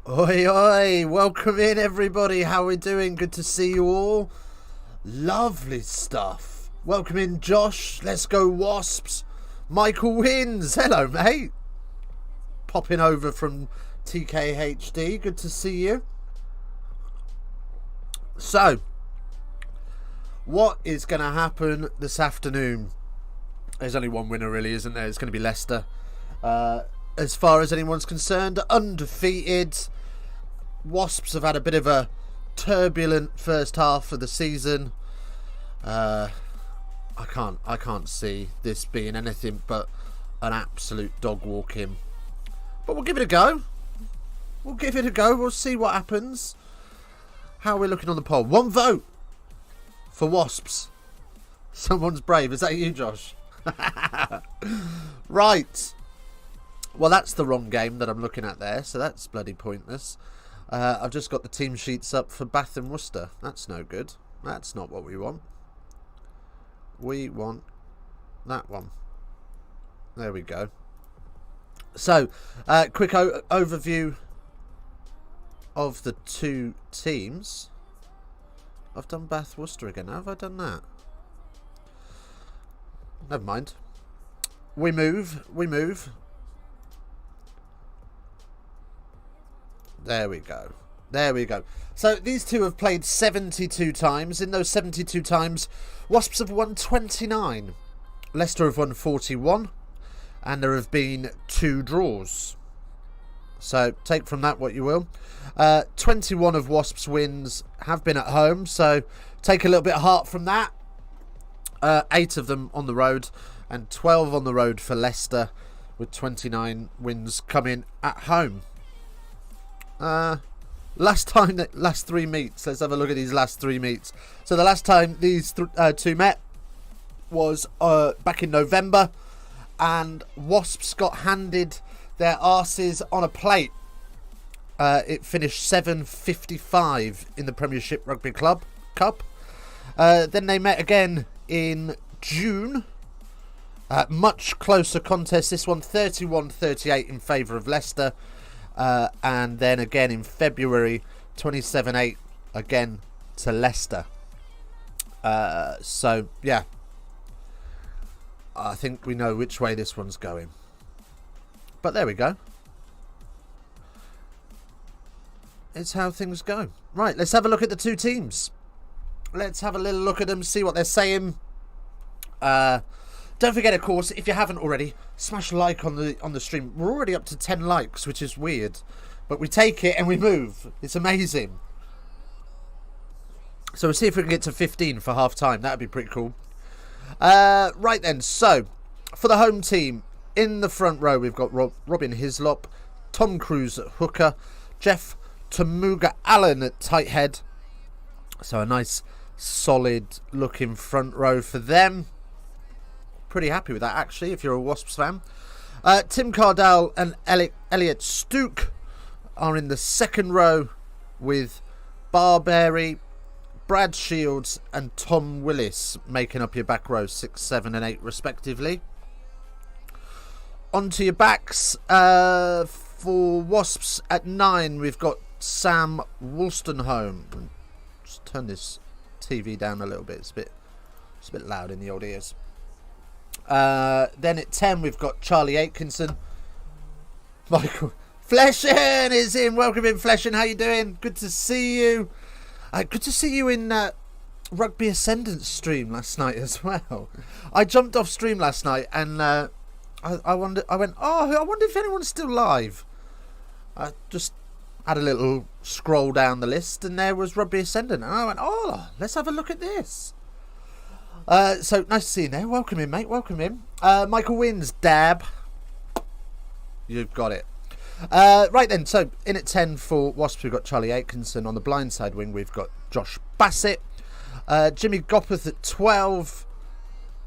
Oi, oi, welcome in everybody. How are we doing? Good to see you all. Lovely stuff. Welcome in Josh. Let's go Wasps. Michael wins. Hello, mate. Popping over from TKHD. Good to see you. So, what is going to happen this afternoon? There's only one winner really, isn't there? It's going to be Leicester. As far as anyone's concerned, undefeated. Wasps have had a bit of a turbulent first half of the season. I can't see this being anything but an absolute dog walking. But we'll give it a go. We'll see what happens. How are we looking on the poll? One vote for Wasps. Someone's brave. Is that you, Josh? Right. Well, that's the wrong game that I'm looking at there, so that's bloody pointless. I've just got the team sheets up for Bath and Worcester. That's no good. That's not what we want. We want that one. There we go. So, quick overview of the two teams. I've done Bath Worcester again. How have I done that? Never mind. We move. There we go. So these two have played 72 times. In those 72 times, Wasps have won 29. Leicester have won 41. And there have been 2 draws. So take from that what you will. 21 of Wasps' wins have been at home. So take a little bit of heart from that. 8 of them on the road. And 12 on the road for Leicester. With 29 wins coming at home. Last 3 meets. Let's have a look at these last 3 meets. So the last time these two met was back in November, and Wasps got handed their arses on a plate. It finished 7-55 in the Premiership Rugby Cup. Then they met again in June. Much closer contest. This one 31-38 in favour of Leicester. And then again in February, 27-8 again to Leicester. So, yeah. I think we know which way this one's going. But there we go. It's how things go. Right, let's have a look at the two teams. Let's have a little look at them, see what they're saying. Don't forget, of course, if you haven't already, smash a like on the stream. We're already up to 10 likes, which is weird. But we take it and we move. It's amazing. So we'll see if we can get to 15 for half time. That would be pretty cool. Right then, so for the home team, in the front row, we've got Robin Hislop, Tom Cruise at hooker, Jeff Tamuga Allen at tight head. So a nice, solid looking front row for them. Pretty happy with that, actually, if you're a Wasps fan. Tim Cardell and Elliot Stook are in the second row with Barberry, Brad Shields and Tom Willis making up your back row, 6, 7 and 8 respectively. Onto your backs. For Wasps at 9, we've got Sam Wolstenholme. Just turn this TV down a little bit. It's a bit loud in the old ears. Then at 10 we've got Charlie Atkinson. Michael Fleshen is in. Welcome in, Fleshen. How you doing? Good to see you. Good to see you in Rugby Ascendant stream last night as well. I jumped off stream last night and I wonder. I went, oh, I wonder if anyone's still live. I just had a little scroll down the list, and there was Rugby Ascendant, and I went, oh, let's have a look at this. So nice to see you there. Welcome in, mate. Welcome in. Michael Wins, dab. You've got it. Right then, so in at 10 for Wasps, we've got Charlie Atkinson. On the blindside wing, we've got Josh Bassett. Jimmy Gopperth at 12.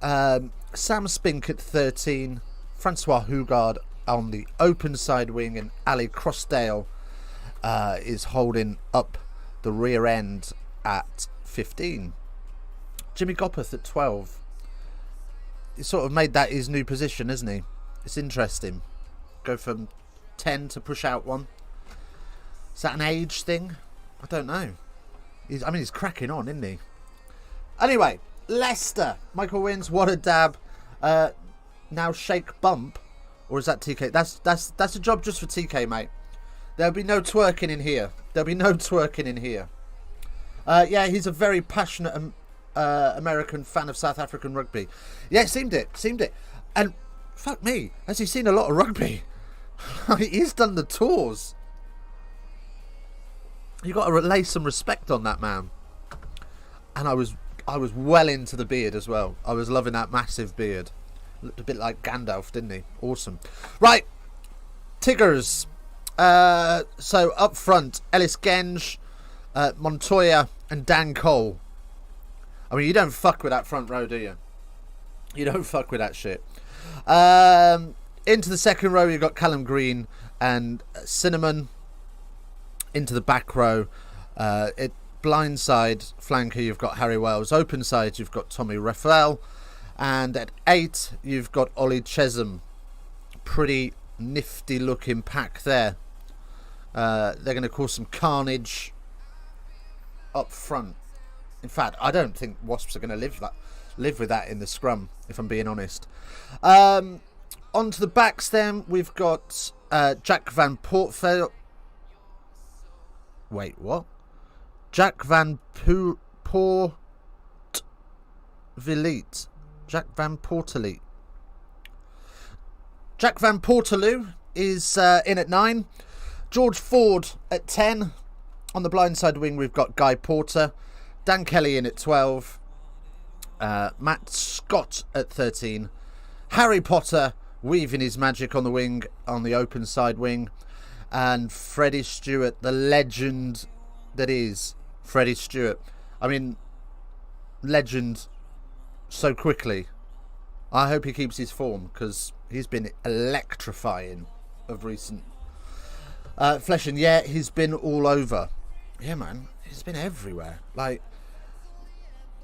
Sam Spink at 13. Francois Hugard on the open side wing, and Ali Crossdale is holding up the rear end at 15. Jimmy Gopperth at 12. He sort of made that his new position, hasn't he? It's interesting. Go from 10 to push out one. Is that an age thing? I don't know. He's cracking on, isn't he? Anyway, Leicester. Michael Wins, what a dab. Now Shake Bump. Or is that TK? That's a job just for TK, mate. There'll be no twerking in here. There'll be no twerking in here. Yeah, he's a very passionate American fan of South African rugby. Yeah, seemed it. And fuck me, has he seen a lot of rugby? He's done the tours. You got to lay some respect on that man. And I was well into the beard as well. I was loving that massive beard. Looked a bit like Gandalf, didn't he? Awesome. Right, Tigers. So up front, Ellis Genge, Montoya, and Dan Cole. I mean, you don't fuck with that front row, do you? You don't fuck with that shit. Into the second row, you've got Callum Green and Cinnamon. Into the back row, blindside flanker, you've got Harry Wells. Open side, you've got Tommy Raphael. And at 8, you've got Ollie Chesham. Pretty nifty looking pack there. They're going to cause some carnage up front. In fact, I don't think Wasps are going to live with that in the scrum, if I'm being honest. Onto the backs then, we've got Jack Van Portveld. Wait, what? Jack Van Portveld. Jack Van Portelite. Jack Van Portaloo is in at 9. George Ford at 10. On the blindside wing, we've got Guy Porter. Dan Kelly in at 12. Matt Scott at 13. Harry Potter weaving his magic on the wing, on the open side wing. And Freddie Stewart, the legend that is Freddie Stewart. I mean, legend so quickly. I hope he keeps his form, because he's been electrifying of recent. Flesh, and yeah, he's been all over. Yeah, man, he's been everywhere. Like,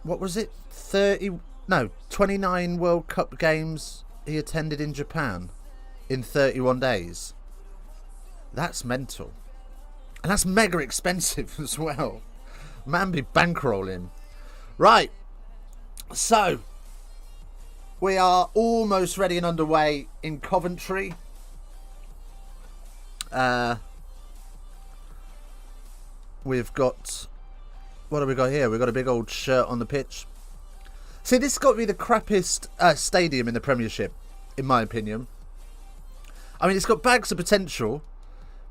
what was it? 29 World Cup games he attended in Japan in 31 days. That's mental. And that's mega expensive as well. Man be bankrolling. Right. So, we are almost ready and underway in Coventry. We've got... What have we got here? We've got a big old shirt on the pitch. See, this has got to be the crappiest stadium in the Premiership, in my opinion. I mean, it's got bags of potential,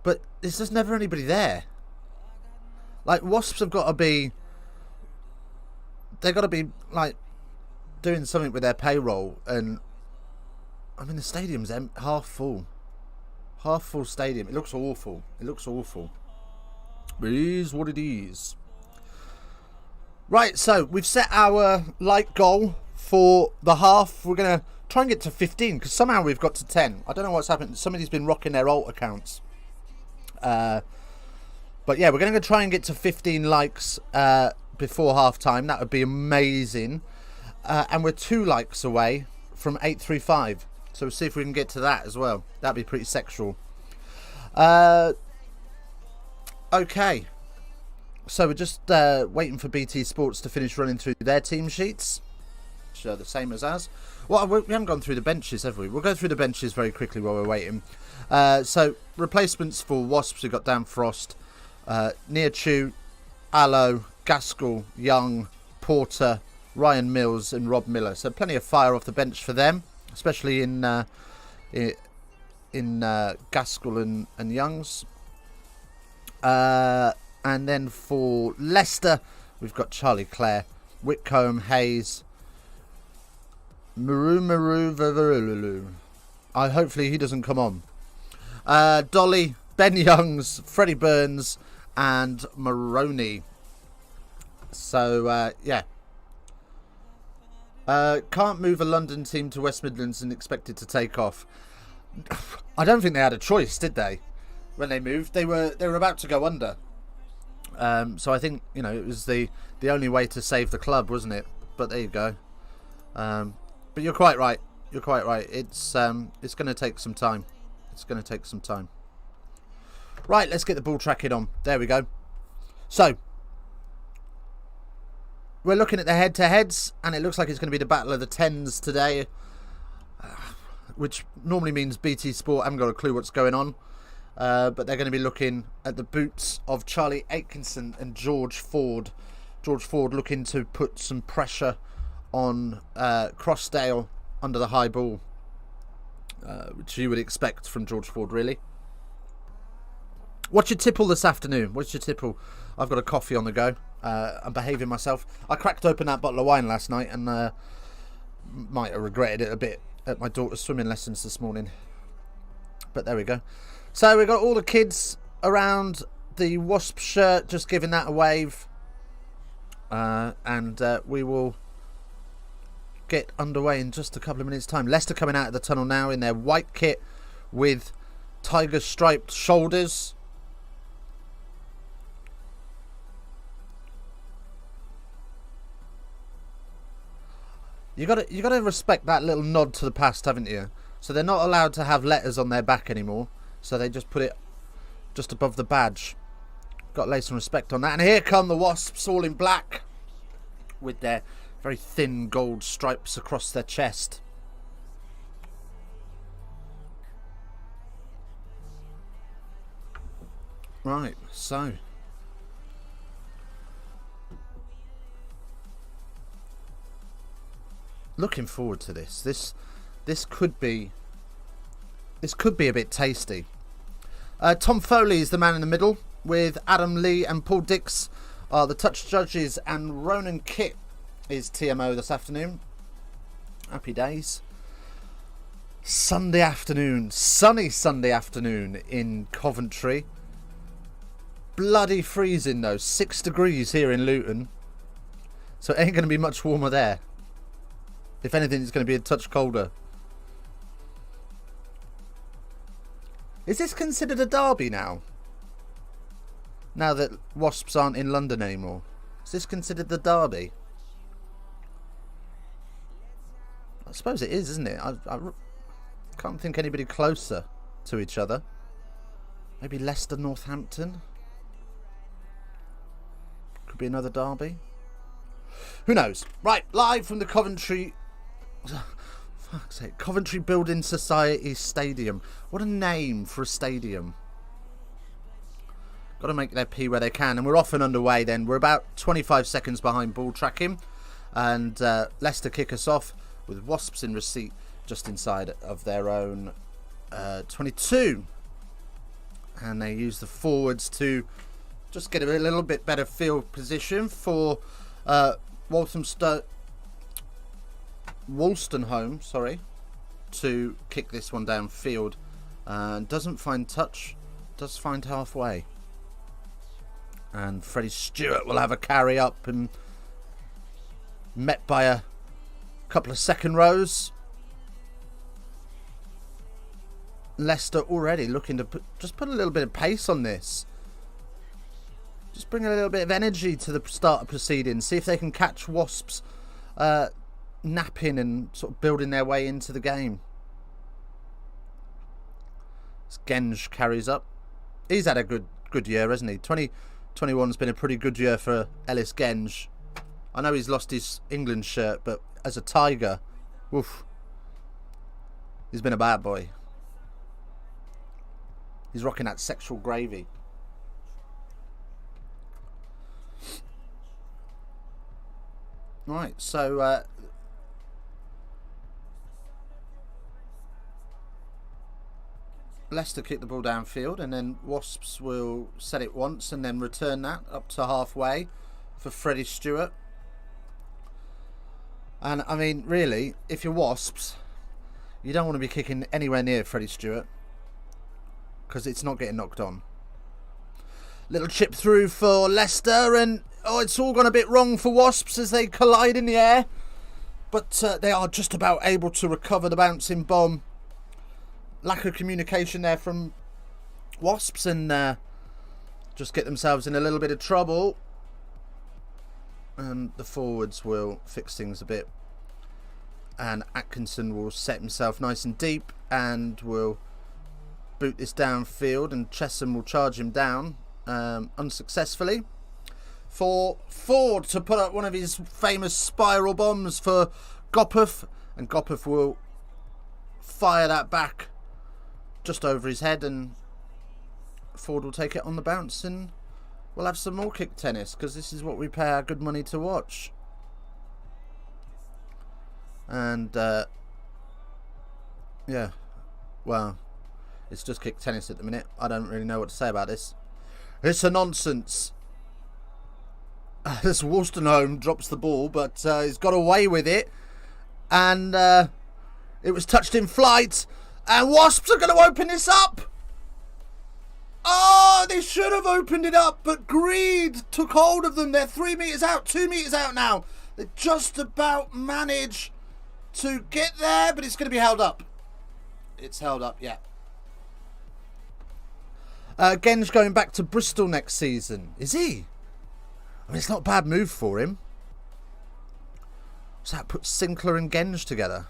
but there's just never anybody there. Like, Wasps have got to be... They've got to be, like, doing something with their payroll. And, I mean, the stadium's half full. Half full stadium. It looks awful. It looks awful. But it is what it is. Right, so we've set our like goal for the half. We're going to try and get to 15, because somehow we've got to 10. I don't know what's happened. Somebody's been rocking their alt accounts. But yeah, we're going to try and get to 15 likes before half time. That would be amazing. And we're 2 likes away from 835. So we'll see if we can get to that as well. That'd be pretty sexual. Okay. So we're just waiting for BT Sports to finish running through their team sheets, which are the same as ours. Well, we haven't gone through the benches, have we? We'll go through the benches very quickly while we're waiting. So replacements for Wasps, we've got Dan Frost, Nearchew, Allo, Gaskell, Young, Porter, Ryan Mills and Rob Miller. So plenty of fire off the bench for them, especially in in Gaskell and Youngs. And then for Leicester, we've got Charlie Clare, Whitcomb, Hayes, Maru. Hopefully he doesn't come on. Dolly, Ben Youngs, Freddie Burns, and Maroney. So, yeah. Can't move a London team to West Midlands and expect it to take off. I don't think they had a choice, did they? When they moved, they were about to go under. So I think, you know, it was the only way to save the club, wasn't it? But there you go. But you're quite right. You're quite right. It's going to take some time. It's going to take some time. Right, let's get the ball tracking on. There we go. So we're looking at the head-to-heads, and it looks like it's going to be the battle of the tens today, which normally means BT Sport haven't got a clue what's going on. But they're going to be looking at the boots of Charlie Atkinson and George Ford. George Ford looking to put some pressure on Crossdale under the high ball, which you would expect from George Ford, really. What's your tipple this afternoon? What's your tipple? I've got a coffee on the go. I'm behaving myself. I cracked open that bottle of wine last night and might have regretted it a bit at my daughter's swimming lessons this morning. But there we go. So we've got all the kids around the Wasp shirt, just giving that a wave. And we will get underway in just a couple of minutes' time. Leicester coming out of the tunnel now in their white kit with tiger striped shoulders. You got to respect that little nod to the past, haven't you? So they're not allowed to have letters on their back anymore. So they just put it just above the badge. Got to lay some respect on that. And here come the Wasps, all in black, with their very thin gold stripes across their chest. Right, so looking forward to this. This could be a bit tasty. Tom Foley is the man in the middle, with Adam Lee and Paul Dix are the touch judges, and Ronan Kitt is TMO this afternoon. Happy days. Sunday afternoon, sunny Sunday afternoon in Coventry. Bloody freezing though, 6 degrees here in Luton. So it ain't going to be much warmer there. If anything, it's going to be a touch colder. Is this considered a derby now? Now that Wasps aren't in London anymore. Is this considered the derby? I suppose it is, isn't it? I can't think anybody closer to each other. Maybe Leicester, Northampton? Could be another derby. Who knows? Right, live from the Coventry... Fuck's sake. Coventry Building Society Stadium. What a name for a stadium. Got to make their pee where they can. And we're off and underway then. We're about 25 seconds behind ball tracking. And Leicester kick us off with Wasps in receipt just inside of their own 22. And they use the forwards to just get a little bit better field position for Wolstenholme, sorry, to kick this one downfield. Doesn't find touch, does find halfway. And Freddie Stewart will have a carry up and met by a couple of second rows. Leicester already looking to put a little bit of pace on this. Just bring a little bit of energy to the start of proceedings. See if they can catch Wasps napping and sort of building their way into the game. As Genge carries up. He's had a good year, hasn't he? 2021's been a pretty good year for Ellis Genge. I know he's lost his England shirt, but as a Tiger, woof, he's been a bad boy. He's rocking that sexual gravy. Right, so Leicester kick the ball downfield, and then Wasps will set it once and then return that up to halfway for Freddie Stewart. And I mean, really, if you're Wasps, you don't want to be kicking anywhere near Freddie Stewart because it's not getting knocked on. Little chip through for Leicester, and it's all gone a bit wrong for Wasps as they collide in the air. But they are just about able to recover the bouncing bomb. Lack of communication there from Wasps, and just get themselves in a little bit of trouble. And the forwards will fix things a bit. And Atkinson will set himself nice and deep and will boot this downfield, and Chesham will charge him down unsuccessfully. For Ford to put up one of his famous spiral bombs for Gopeth, and Gopeth will fire that back just over his head, and Ford will take it on the bounce, and we'll have some more kick tennis because this is what we pay our good money to watch. And yeah, well, it's just kick tennis at the minute. I don't really know what to say about this. It's a nonsense. This Wolstenholme drops the ball, but he's got away with it, and it was touched in flight, and Wasps are going to open this up. Oh, they should have opened it up, but greed took hold of them. They're 3 metres out, 2 metres out now. They just about manage to get there, but it's going to be held up. It's held up, yeah. Genge going back to Bristol next season. Is he? I mean, it's not a bad move for him. So that puts Sinclair and Genge together.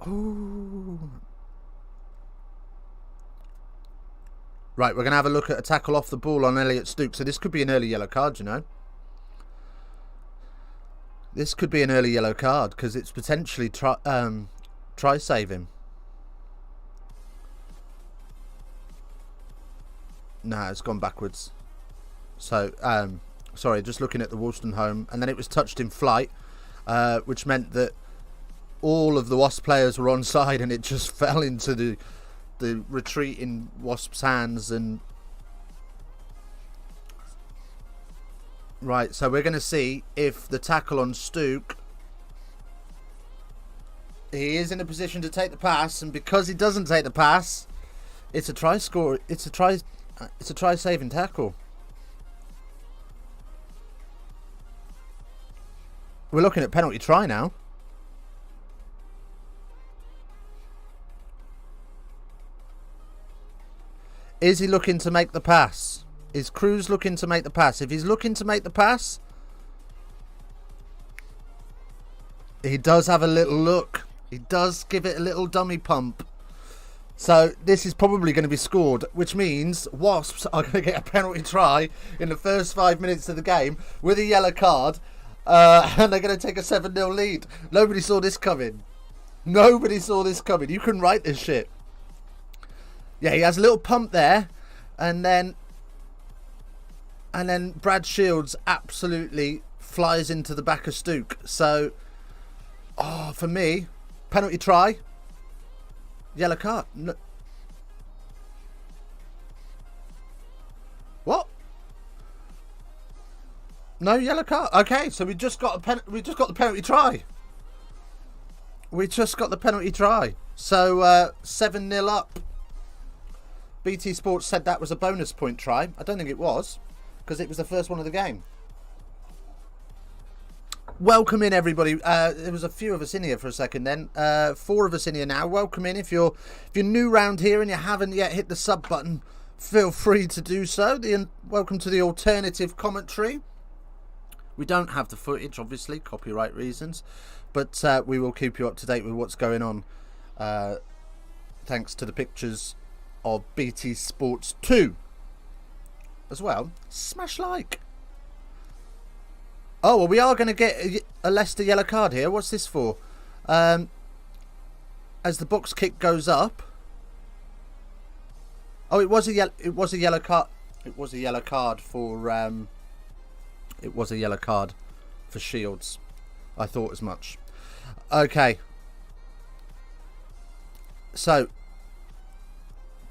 Ooh. Right, we're going to have a look at a tackle off the ball on Elliot Stooke. So this could be an early yellow card, you know. This could be an early yellow card because it's potentially try saving. No, it's gone backwards. So, sorry, just looking at the Wolstenholme, and then it was touched in flight, which meant that all of the Wasp players were onside, and it just fell into the retreating Wasps' hands. And right, so we're going to see if the tackle on Stooke, he is in a position to take the pass, and because he doesn't take the pass, it's a try score. It's a try saving tackle. We're looking at penalty try now. Is he looking to make the pass? Is Cruz looking to make the pass? If he's looking to make the pass, he does have a little look. He does give it a little dummy pump. So this is probably going to be scored, which means Wasps are going to get a penalty try in the first 5 minutes of the game with a yellow card, and they're going to take a 7-0 lead. Nobody saw this coming. Nobody saw this coming. You can write this shit. Yeah, he has a little pump there, and then Brad Shields absolutely flies into the back of Stooke. So, for me, penalty try. Yellow card. No. What? No yellow card. Okay, so we just got the penalty try. We just got the penalty try. So 7-0 up. BT Sports said that was a bonus point try. I don't think it was, because it was the first one of the game. Welcome in, everybody. There was a few of us in here for a second then. 4 of us in here now. Welcome in. If you're new round here and you haven't yet hit the sub button, feel free to do so. Welcome to the alternative commentary. We don't have the footage, obviously, copyright reasons, but we will keep you up to date with what's going on, thanks to the pictures of BT Sports 2 as well. Smash like. Oh, well, we are going to get a Leicester yellow card here. What's this for? As the box kick goes up. Oh, it was a yellow card. It was a yellow card for Shields. I thought as much. Okay. So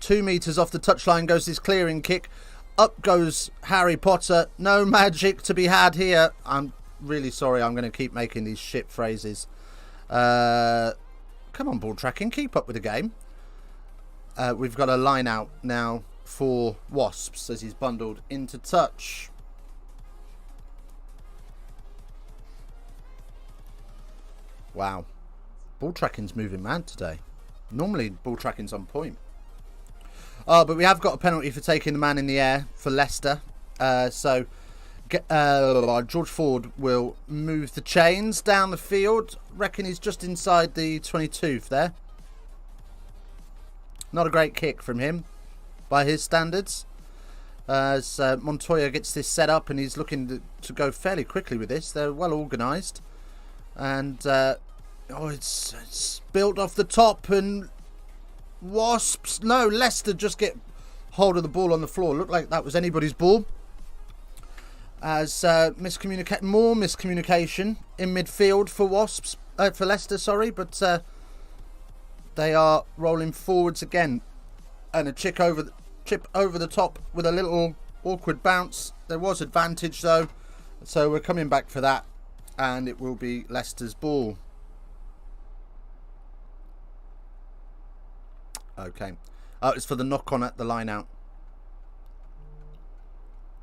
2 meters off the touchline goes this clearing kick. Up goes Harry Potter. No magic to be had here. I'm really sorry. I'm going to keep making these shit phrases. Come on, ball tracking. Keep up with the game. We've got a line out now for Wasps as he's bundled into touch. Wow. Ball tracking's moving mad today. Normally, ball tracking's on point. Oh, but we have got a penalty for taking the man in the air for Leicester. So George Ford will move the chains down the field. Reckon he's just inside the 22 there. Not a great kick from him by his standards. As Montoya gets this set up and he's looking to go fairly quickly with this. They're well organised. And it's built off the top, and Leicester just get hold of the ball on the floor. Looked like that was anybody's ball. As more miscommunication in midfield for Leicester, sorry, but they are rolling forwards again, and a chip over the top with a little awkward bounce. There was advantage though, so we're coming back for that, and it will be Leicester's ball. Okay. Oh, it's for the knock-on at the line-out.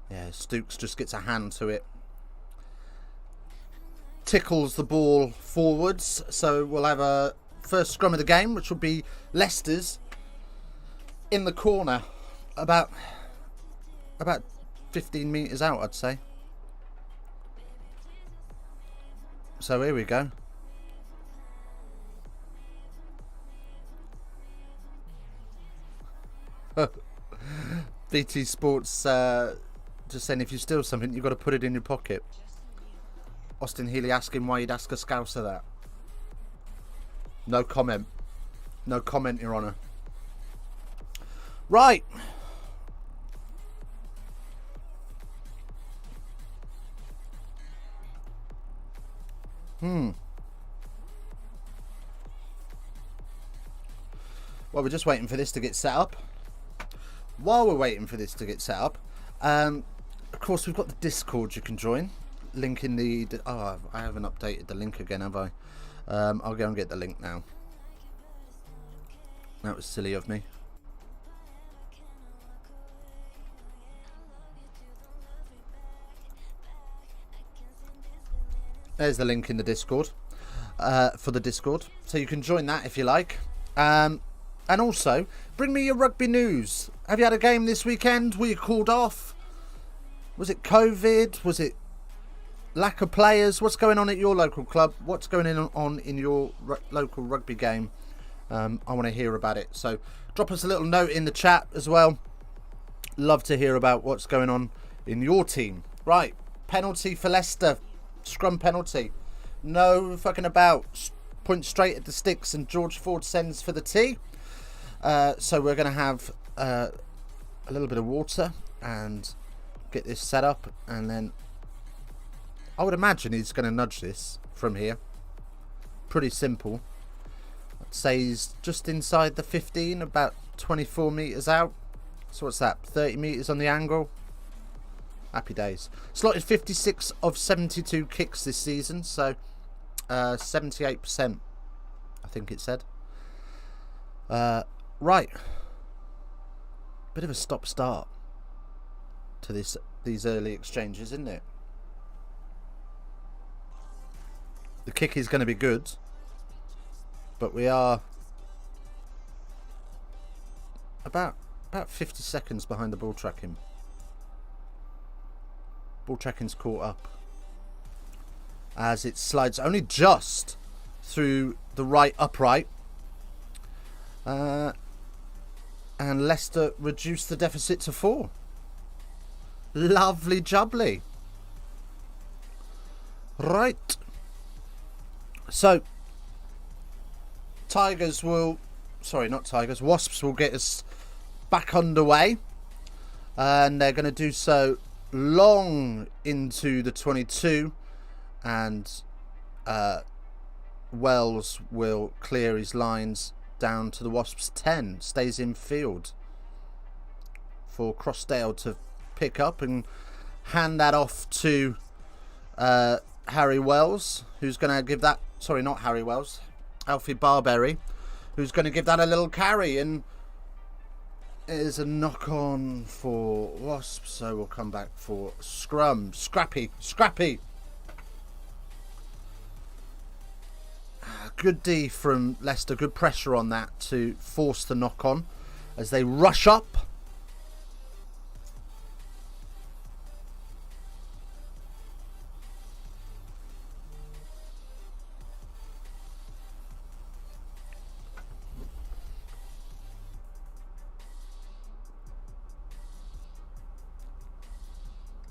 Yeah, Stooks just gets a hand to it. Tickles the ball forwards. So we'll have a first scrum of the game, which will be Leicester's in the corner. About 15 metres out, I'd say. So here we go. BT Sports just saying, if you steal something, you've got to put it in your pocket. Austin Healy asking why you'd ask a Scouser that. No comment. No comment, Your Honour. Right. Well, we're just waiting for this to get set up. While we're waiting for this to get set up, of course, we've got the Discord you can join. Link in the... Oh, I haven't updated the link again, have I? I'll go and get the link now. That was silly of me. There's the link in the Discord, for the Discord. So you can join that if you like. And also, bring me your rugby news. Have you had a game this weekend? Were you called off? Was it COVID? Was it lack of players? What's going on at your local club? What's going on in your local rugby game? I want to hear about it. So drop us a little note in the chat as well. Love to hear about what's going on in your team. Right, penalty for Leicester. Scrum penalty. No fucking about. Point straight at the sticks, and George Ford sends for the tee. So we're going to have a little bit of water and get this set up, and then I would imagine he's going to nudge this from here. Pretty simple. I'd say he's just inside the 15, about 24 metres out. So what's that, 30 metres on the angle? Happy days. Slotted 56 of 72 kicks this season, so 78%, I think it said. Right. Bit of a stop-start to these early exchanges, isn't it? The kick is going to be good, but we are about 50 seconds behind the ball tracking. Ball tracking's caught up as it slides only just through the right upright. And Leicester reduced the deficit to 4. Lovely jubbly. Right. So, Wasps will get us back underway. And they're going to do so long into the 22. And Wells will clear his lines down to the Wasps 10. Stays in field for Crossdale to pick up and hand that off to Harry Wells, who's going to give that... Sorry, not Harry Wells. Alfie Barberry, who's going to give that a little carry. And it is a knock-on for Wasps, so we'll come back for scrum. Scrappy. Good D from Leicester. Good pressure on that to force the knock-on as they rush up.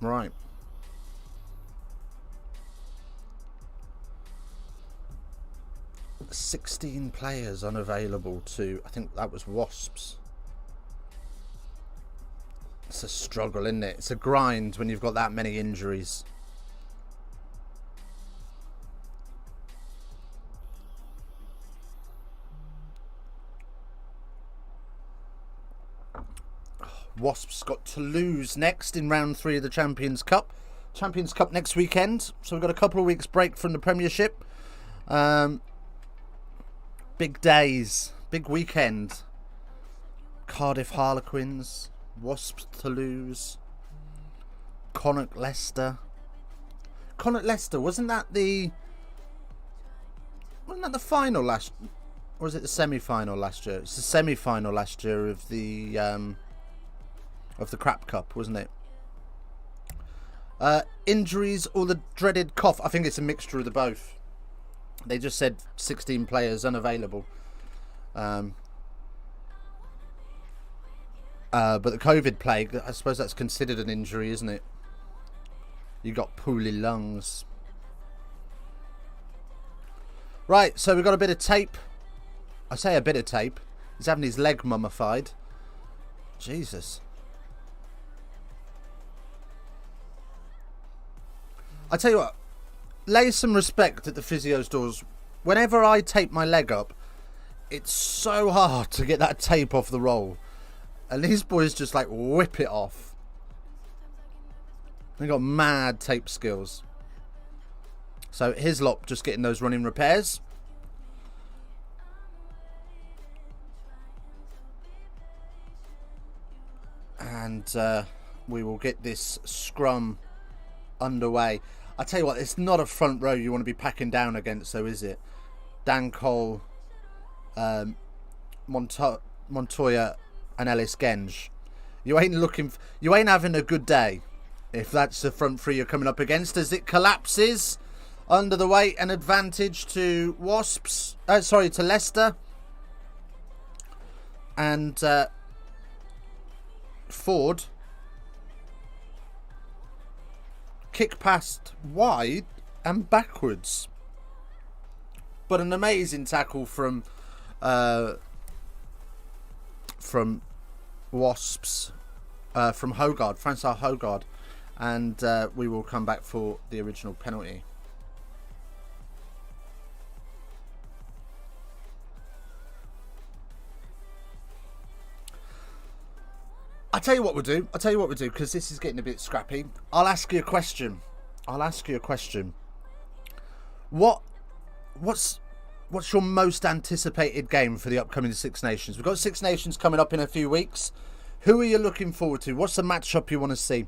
Right. $16 players unavailable to, I think that was Wasps. It's a struggle, isn't it? It's a grind when you've got that many injuries. Wasps got Toulouse next in round 3 of the Champions Cup. Champions Cup next weekend. So we've got a couple of weeks break from the Premiership. Big days. Big weekend. Cardiff Harlequins. Wasps Toulouse. Connacht Leicester. Connacht Leicester, wasn't that the final last... Or was it the semi-final last year? It's the semi-final last year of the Crap Cup, wasn't it? Injuries or the dreaded cough? I think it's a mixture of the both. They just said 16 players unavailable. But the COVID plague, I suppose that's considered an injury, isn't it? You got poorly lungs. Right, so we've got a bit of tape. I say a bit of tape. He's having his leg mummified. Jesus. I tell you what, lay some respect at the physio's doors. Whenever I tape my leg up, it's so hard to get that tape off the roll. And these boys just like whip it off. They got mad tape skills. So Hislop just getting those running repairs. And we will get this scrum underway. I tell you what, it's not a front row you want to be packing down against, though, is it? Dan Cole, Montoya, and Ellis Genge. You ain't having a good day if that's the front three you're coming up against. As it collapses under the weight, an advantage to Wasps. To Leicester. And Ford. Kick past wide and backwards, but an amazing tackle from Wasps, from Hogard, Francois Hogard, and we will come back for the original penalty. I'll tell you what we'll do, because this is getting a bit scrappy. I'll ask you a question. What's your most anticipated game for the upcoming Six Nations? We've got Six Nations coming up in a few weeks. Who are you looking forward to? What's the matchup you want to see?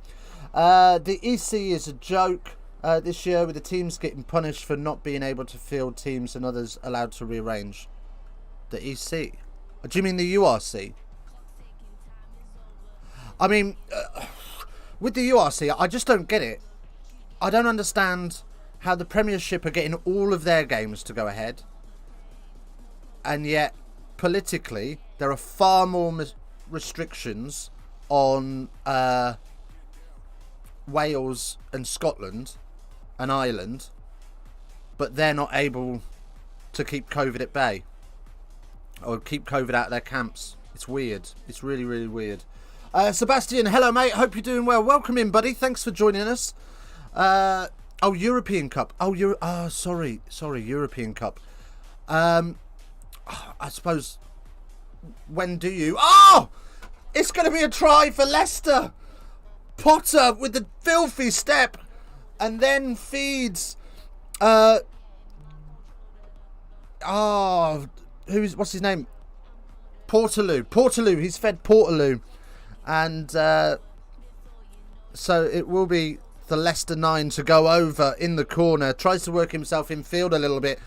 The EC is a joke this year, with the teams getting punished for not being able to field teams and others allowed to rearrange. The EC? Do you mean the URC? I mean, with the URC, I just don't get it. I don't understand how the Premiership are getting all of their games to go ahead. And yet, politically, there are far more restrictions on Wales and Scotland and Ireland. But they're not able to keep COVID at bay. Or keep COVID out of their camps. It's weird. It's really, really weird. Sebastian, hello mate, hope you're doing well. Welcome in, buddy. Thanks for joining us. European Cup. Sorry, European Cup. I suppose when do you? Oh! It's going to be a try for Leicester. Potter with the filthy step. And then feeds... what's his name? Portaloo. He's fed Portaloo. And so it will be the Leicester 9 to go over in the corner. Tries to work himself in field a little bit.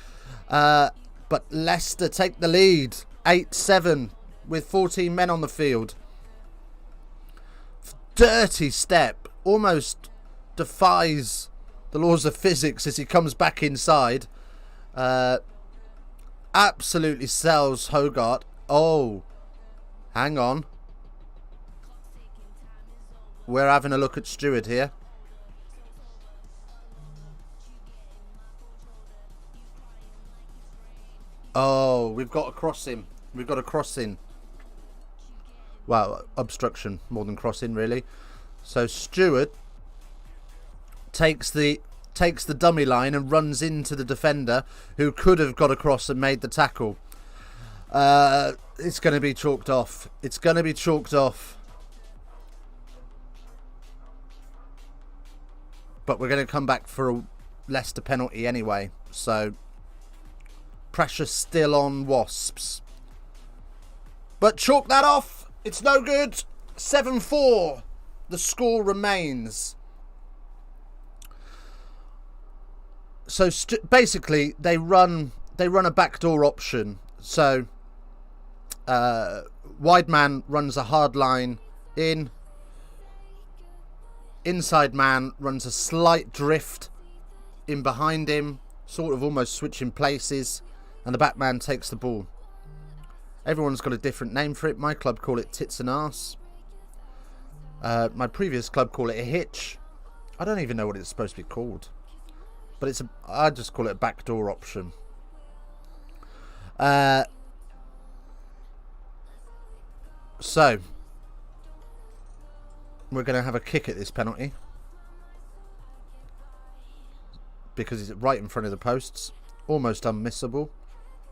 But Leicester take the lead. 8-7 with 14 men on the field. Dirty step. Almost defies the laws of physics as he comes back inside. Absolutely sells Hogarth. Oh, hang on. We're having a look at Stewart here. Oh, we've got to cross him. We've got to cross in. Well, obstruction more than crossing, really. So Stewart takes the dummy line and runs into the defender who could have got across and made the tackle. It's going to be chalked off. It's going to be chalked off. But we're going to come back for a Leicester penalty anyway. So pressure still on Wasps. But chalk that off. It's no good. 7-4. The score remains. So basically, they run a backdoor option. So wide man runs a hard line in. Inside man runs a slight drift in behind him, sort of almost switching places, and the back man takes the ball. Everyone's got a different name for it. My club call it tits and arse. My previous club call it a hitch. I don't even know what it's supposed to be called. But I just call it a backdoor option. So we're going to have a kick at this penalty. Because it's right in front of the posts. Almost unmissable.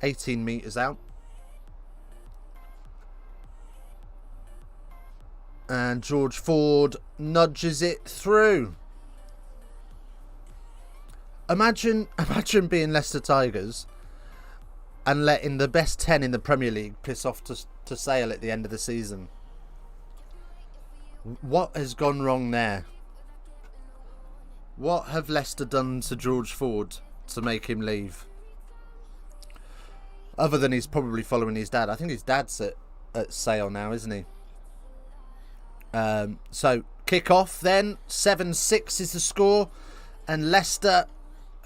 18 metres out. And George Ford nudges it through. Imagine being Leicester Tigers and letting the best 10 in the Premier League piss off to Sale at the end of the season. What has gone wrong there? What have Leicester done to George Ford to make him leave? Other than he's probably following his dad. I think his dad's at Sale now, isn't he? So kick off then. 7-6 is the score. And Leicester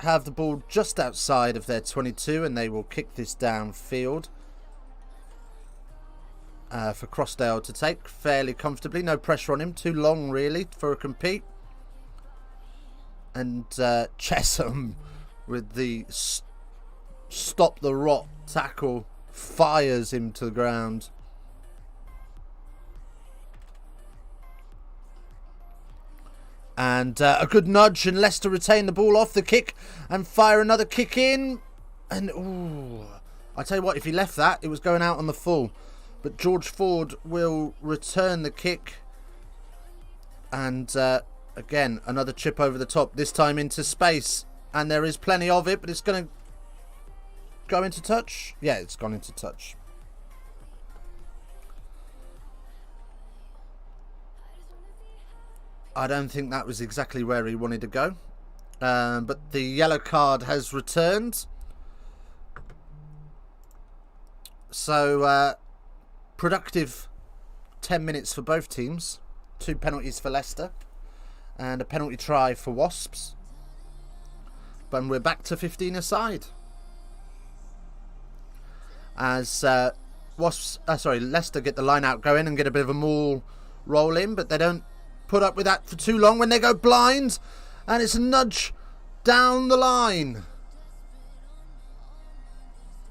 have the ball just outside of their 22 and they will kick this downfield for Crossdale to take fairly comfortably. No pressure on him. Too long really for a compete. And Chesham with the stop the rot tackle fires him to the ground. And a good nudge, and Leicester retain the ball off the kick and fire another kick in. And ooh, I tell you what, if he left that, it was going out on the full. But George Ford will return the kick. And again, another chip over the top, this time into space. And there is plenty of it, but it's going to go into touch. Yeah, it's gone into touch. I don't think that was exactly where he wanted to go. But the yellow card has returned. So, productive 10 minutes for both teams. 2 penalties for Leicester. And a penalty try for Wasps. But we're back to 15 aside. As Leicester get the line out going and get a bit of a maul roll in. But they don't put up with that for too long when they go blind, and it's a nudge down the line.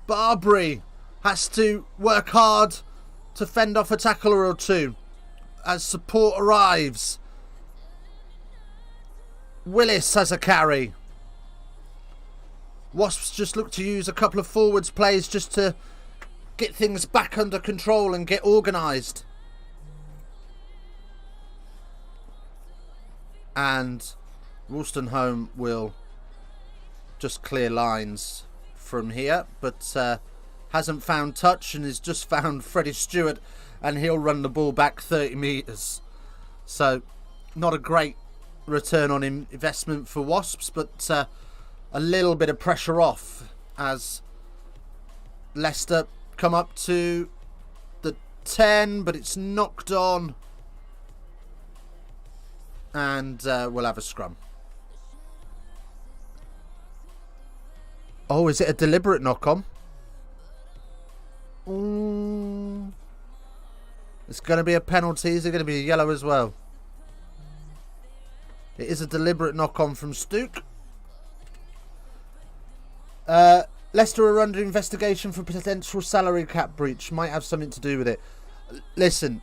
Barbary has to work hard to fend off a tackler or two as support arrives. Willis has a carry. Wasps just look to use a couple of forwards plays just to get things back under control and get organised. And Wolstenholme will just clear lines from here, but hasn't found touch and has just found Freddie Stewart, and he'll run the ball back 30 metres. So not a great return on investment for Wasps, but a little bit of pressure off as Leicester come up to the 10, but it's knocked on, and we'll have a scrum. Oh, is it a deliberate knock-on? It's going to be a penalty. Is it going to be a yellow as well? It is a deliberate knock-on from Stook. Leicester are under investigation for potential salary cap breach. Might have something to do with it. Listen,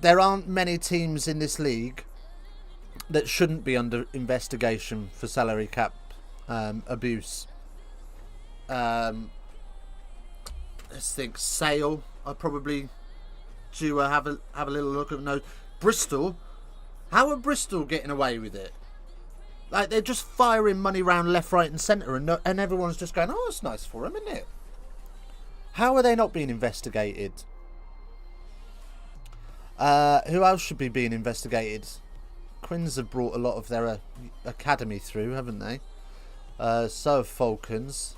there aren't many teams in this league that shouldn't be under investigation for salary cap abuse. Let's think. Sale are probably due have a little look at those. Bristol, how are Bristol getting away with it? Like, they're just firing money round left, right and centre, and everyone's just going, oh, it's nice for them, isn't it? How are they not being investigated? Who else should be being investigated? Quins have brought a lot of their academy through, haven't they? So have Falcons.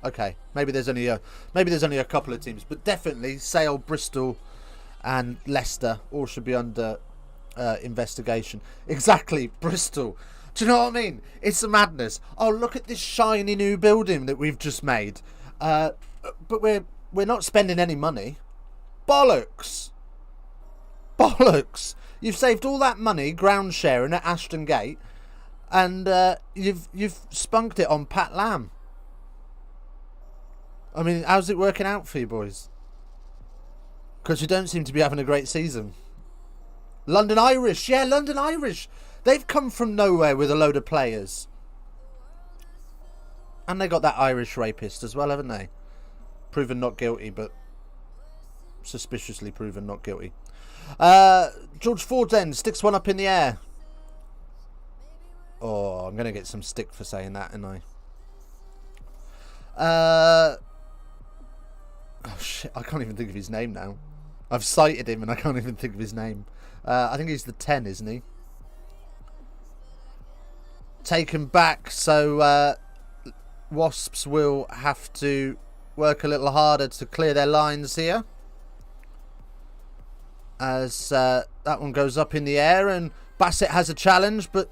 Okay, maybe there's only a couple of teams, but definitely Sale, Bristol, and Leicester all should be under investigation. Exactly, Bristol. Do you know what I mean? It's a madness. Oh, look at this shiny new building that we've just made. But we're not spending any money. Bollocks. Bollocks. You've saved all that money ground sharing at Ashton Gate, and you've spunked it on Pat Lam. I mean, how's it working out for you boys? Because you don't seem to be having a great season. London Irish. Yeah, London Irish. They've come from nowhere with a load of players. And they got that Irish rapist as well, haven't they? Proven not guilty, but suspiciously proven not guilty. George Ford then sticks one up in the air. Oh, I'm going to get some stick for saying that, aren't I? Oh shit, I can't even think of his name now. I've cited him and I can't even think of his name. I think he's the 10, isn't he? Taken back, so Wasps will have to work a little harder to clear their lines here. As that one goes up in the air, and Bassett has a challenge, but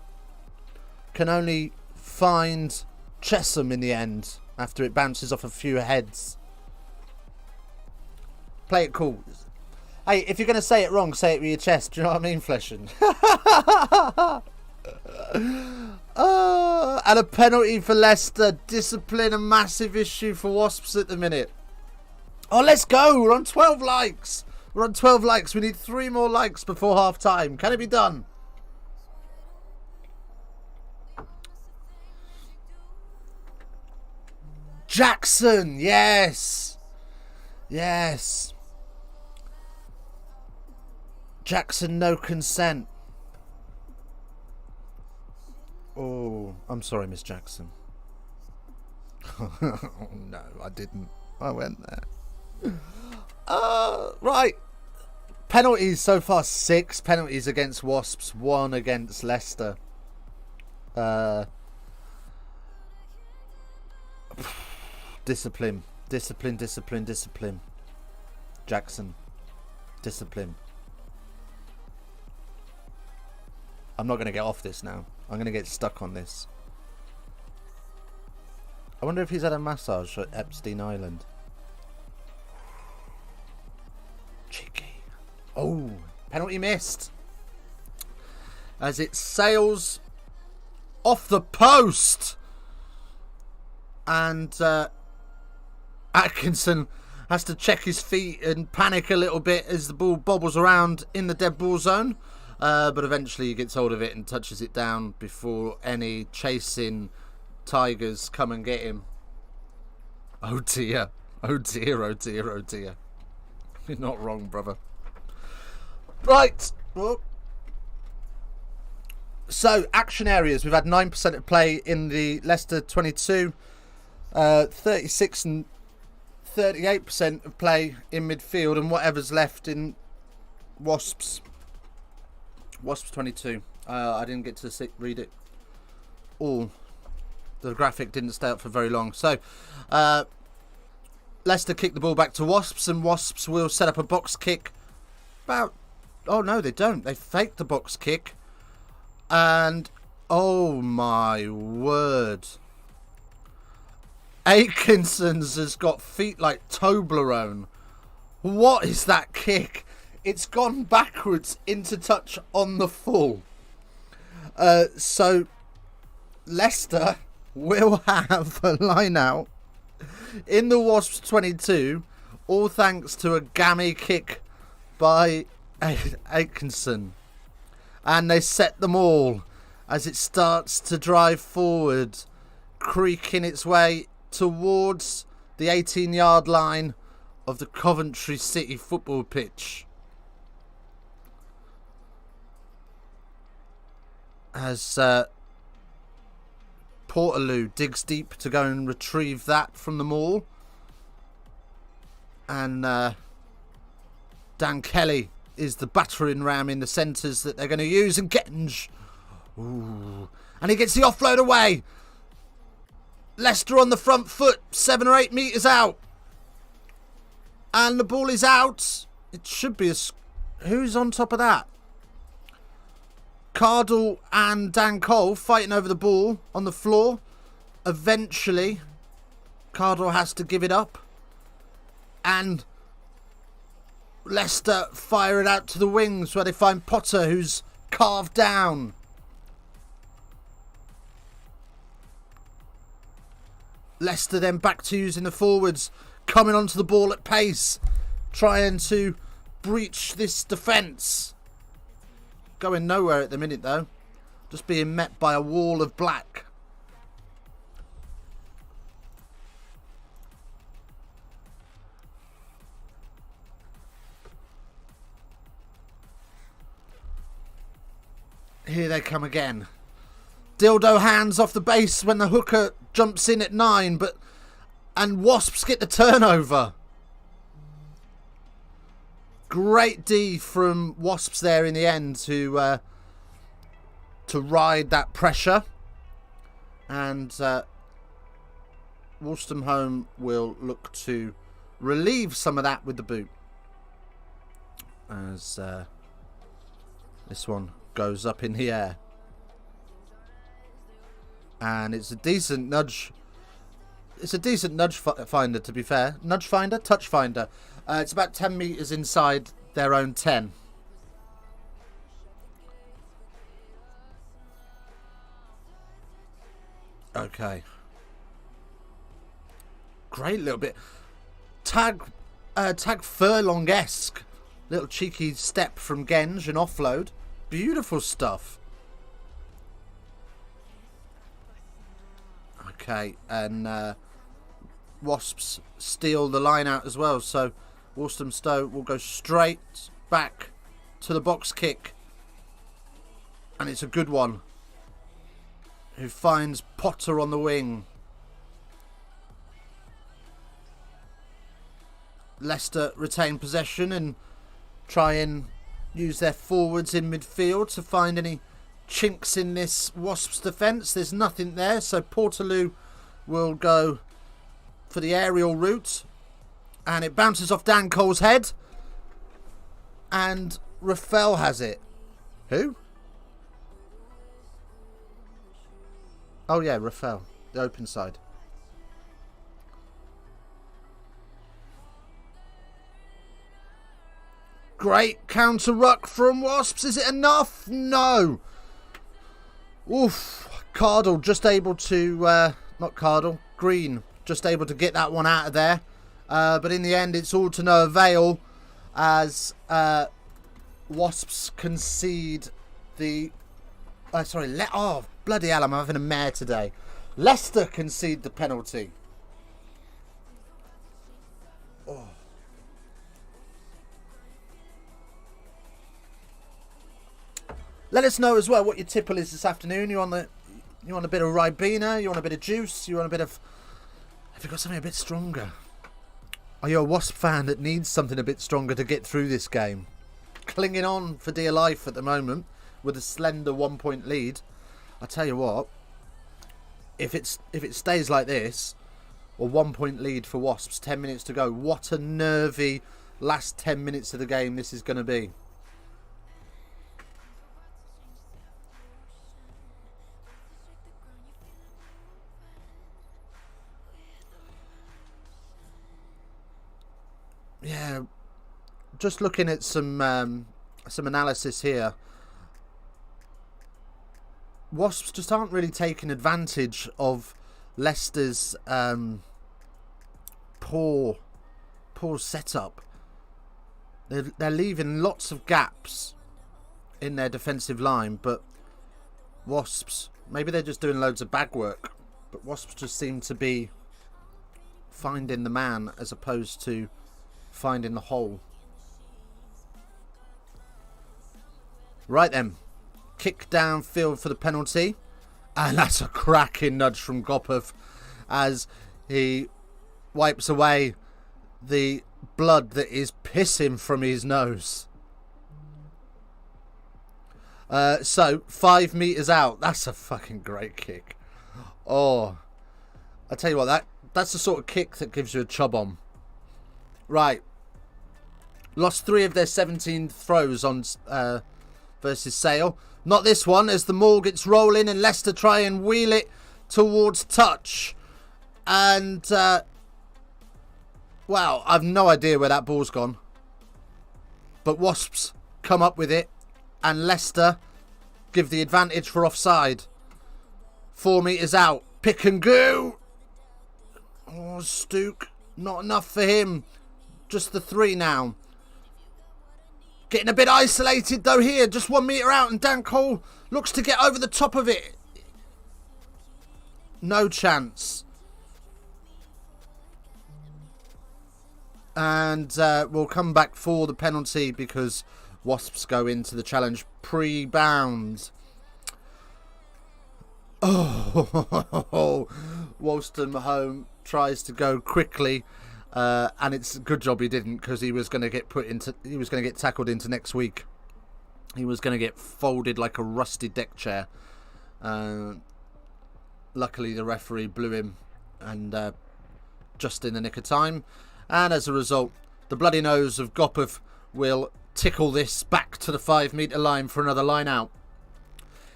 can only find Chesham in the end after it bounces off a few heads. Play it cool. Hey, if you're going to say it wrong, say it with your chest. Do you know what I mean, Fleshen? And a penalty for Leicester. Discipline, a massive issue for Wasps at the minute. Oh, let's go. We're on 12 likes. We're on 12 likes. We need 3 more likes before half time. Can it be done? Jackson. Yes. Yes. Jackson, no consent. Oh, I'm sorry, Miss Jackson. Oh, no, I didn't. I went there. Right. Penalties so far, 6 penalties against Wasps, 1 against Leicester. Discipline. Discipline, discipline, discipline. Jackson. Discipline. I'm not going to get off this now. I'm going to get stuck on this. I wonder if he's had a massage at Epstein Island. Cheeky. Oh, penalty missed. As it sails off the post. And Atkinson has to check his feet and panic a little bit as the ball bobbles around in the dead ball zone. But eventually he gets hold of it and touches it down before any chasing Tigers come and get him. Oh dear. Oh dear, oh dear, oh dear. You're not wrong, brother. Right. Well, so, action areas. We've had 9% of play in the Leicester 22. 36 and 38% of play in midfield. And whatever's left in Wasps. Wasps 22. I didn't get to read it all. The graphic didn't stay up for very long. So, Leicester kick the ball back to Wasps, and Wasps will set up a box kick. Oh no, they don't. They fake the box kick, and oh my word, Atkinson's has got feet like Toblerone. What is that kick? It's gone backwards into touch on the full. So Leicester will have a line out in the Wasps 22, all thanks to a gammy kick by Atkinson. And they set them all as it starts to drive forward, creaking its way towards the 18-yard line of the Coventry City football pitch. As Portaloo digs deep to go and retrieve that from the maul. And Dan Kelly is the battering ram in the centres that they're going to use. And Genge. Ooh. And he gets the offload away. Leicester on the front foot, 7 or 8 metres out. And the ball is out. It should be who's on top of that? Cardle and Dan Cole fighting over the ball on the floor. Eventually, Cardle has to give it up. And Leicester fire it out to the wings where they find Potter, who's carved down. Leicester then back to using the forwards, coming onto the ball at pace, trying to breach this defence. Going nowhere at the minute though. Just being met by a wall of black. Here they come again. Dildo hands off the base when the hooker jumps in at 9, and Wasps get the turnover. Great D from Wasps there in the end to ride that pressure. And Wolstenholme will look to relieve some of that with the boot. As this one goes up in the air. And it's a decent nudge. It's a decent nudge finder, to be fair. Nudge finder? Touch finder. It's about 10 metres inside their own 10. Okay. Great little bit. Tag Furlong-esque. Little cheeky step from Genge and offload. Beautiful stuff. Okay, and Wasps steal the line out as well, so Walthamstow will go straight back to the box kick, and it's a good one, who finds Potter on the wing. Leicester retain possession and try and use their forwards in midfield to find any chinks in this Wasps defence. There's nothing there, so Portaloo will go for the aerial route, and it bounces off Dan Cole's head, and Rafael has it. Who? Oh yeah, Rafael, the open side. Great counter ruck from Wasps. Is it enough? No. Oof. Cardle just able to, not Cardle, Green, just able to get that one out of there. But in the end, it's all to no avail as Wasps concede the... oh, bloody hell, I'm having a mare today. Leicester concede the penalty. Oh. Let us know as well what your tipple is this afternoon. You want a bit of Ribena? You want a bit of juice? You want a bit of... Have you got something a bit stronger? Are you a Wasp fan that needs something a bit stronger to get through this game? Clinging on for dear life at the moment with a slender 1-point lead. I tell you what, if it stays like this, or 1-point lead for Wasps, 10 minutes to go, what a nervy last 10 minutes of the game this is going to be. Yeah, just looking at some analysis here. Wasps just aren't really taking advantage of Leicester's poor setup. They're leaving lots of gaps in their defensive line, but Wasps, maybe they're just doing loads of bag work, but Wasps just seem to be finding the man as opposed to finding the hole. Right then, kick downfield for the penalty, and that's a cracking nudge from Gopov as he wipes away the blood that is pissing from his nose. So 5 meters out, that's a fucking great kick. Oh, I tell you what, that's the sort of kick that gives you a chub on. Right, lost 3 of their 17 throws on versus Sale. Not this one, as the maul gets rolling and Leicester try and wheel it towards touch. And, wow, I've no idea where that ball's gone. But Wasps come up with it and Leicester give the advantage for offside. 4 meters out, pick and go. Oh, Stook, not enough for him. Just the 3 now. Getting a bit isolated though here. Just 1 meter out and Dan Cole looks to get over the top of it. No chance. And we'll come back for the penalty because Wasps go into the challenge pre-bound. Oh, Walston home tries to go quickly. And it's a good job he didn't, because he was going to get tackled into next week. He was going to get folded like a rusty deck chair. Luckily the referee blew him, and just in the nick of time. And as a result, the bloody nose of Gopov will tickle this back to the 5 meter line for another line out.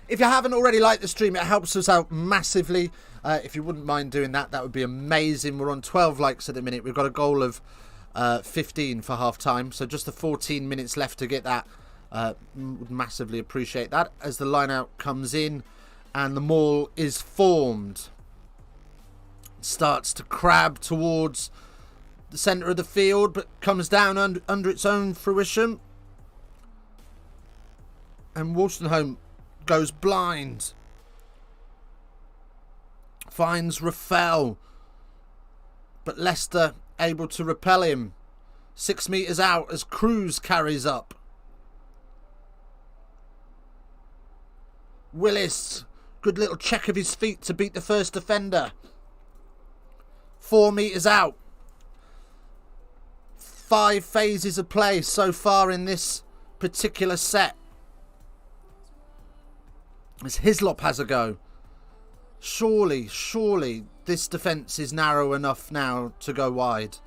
If you haven't already liked the stream, it helps us out massively. If you wouldn't mind doing that, that would be amazing. We're on 12 likes at the minute. We've got a goal of 15 for half time. So just the 14 minutes left to get that. Would massively appreciate that. As the line out comes in and the maul is formed. It starts to crab towards the centre of the field, but comes down under its own fruition. And Wolstenholme goes blind. Finds Rafael, but Leicester able to repel him. 6 meters out as Cruz carries up. Willis, good little check of his feet to beat the first defender. 4 meters out. 5 phases of play so far in this particular set. As Hislop has a go. Surely this defence is narrow enough now to go wide.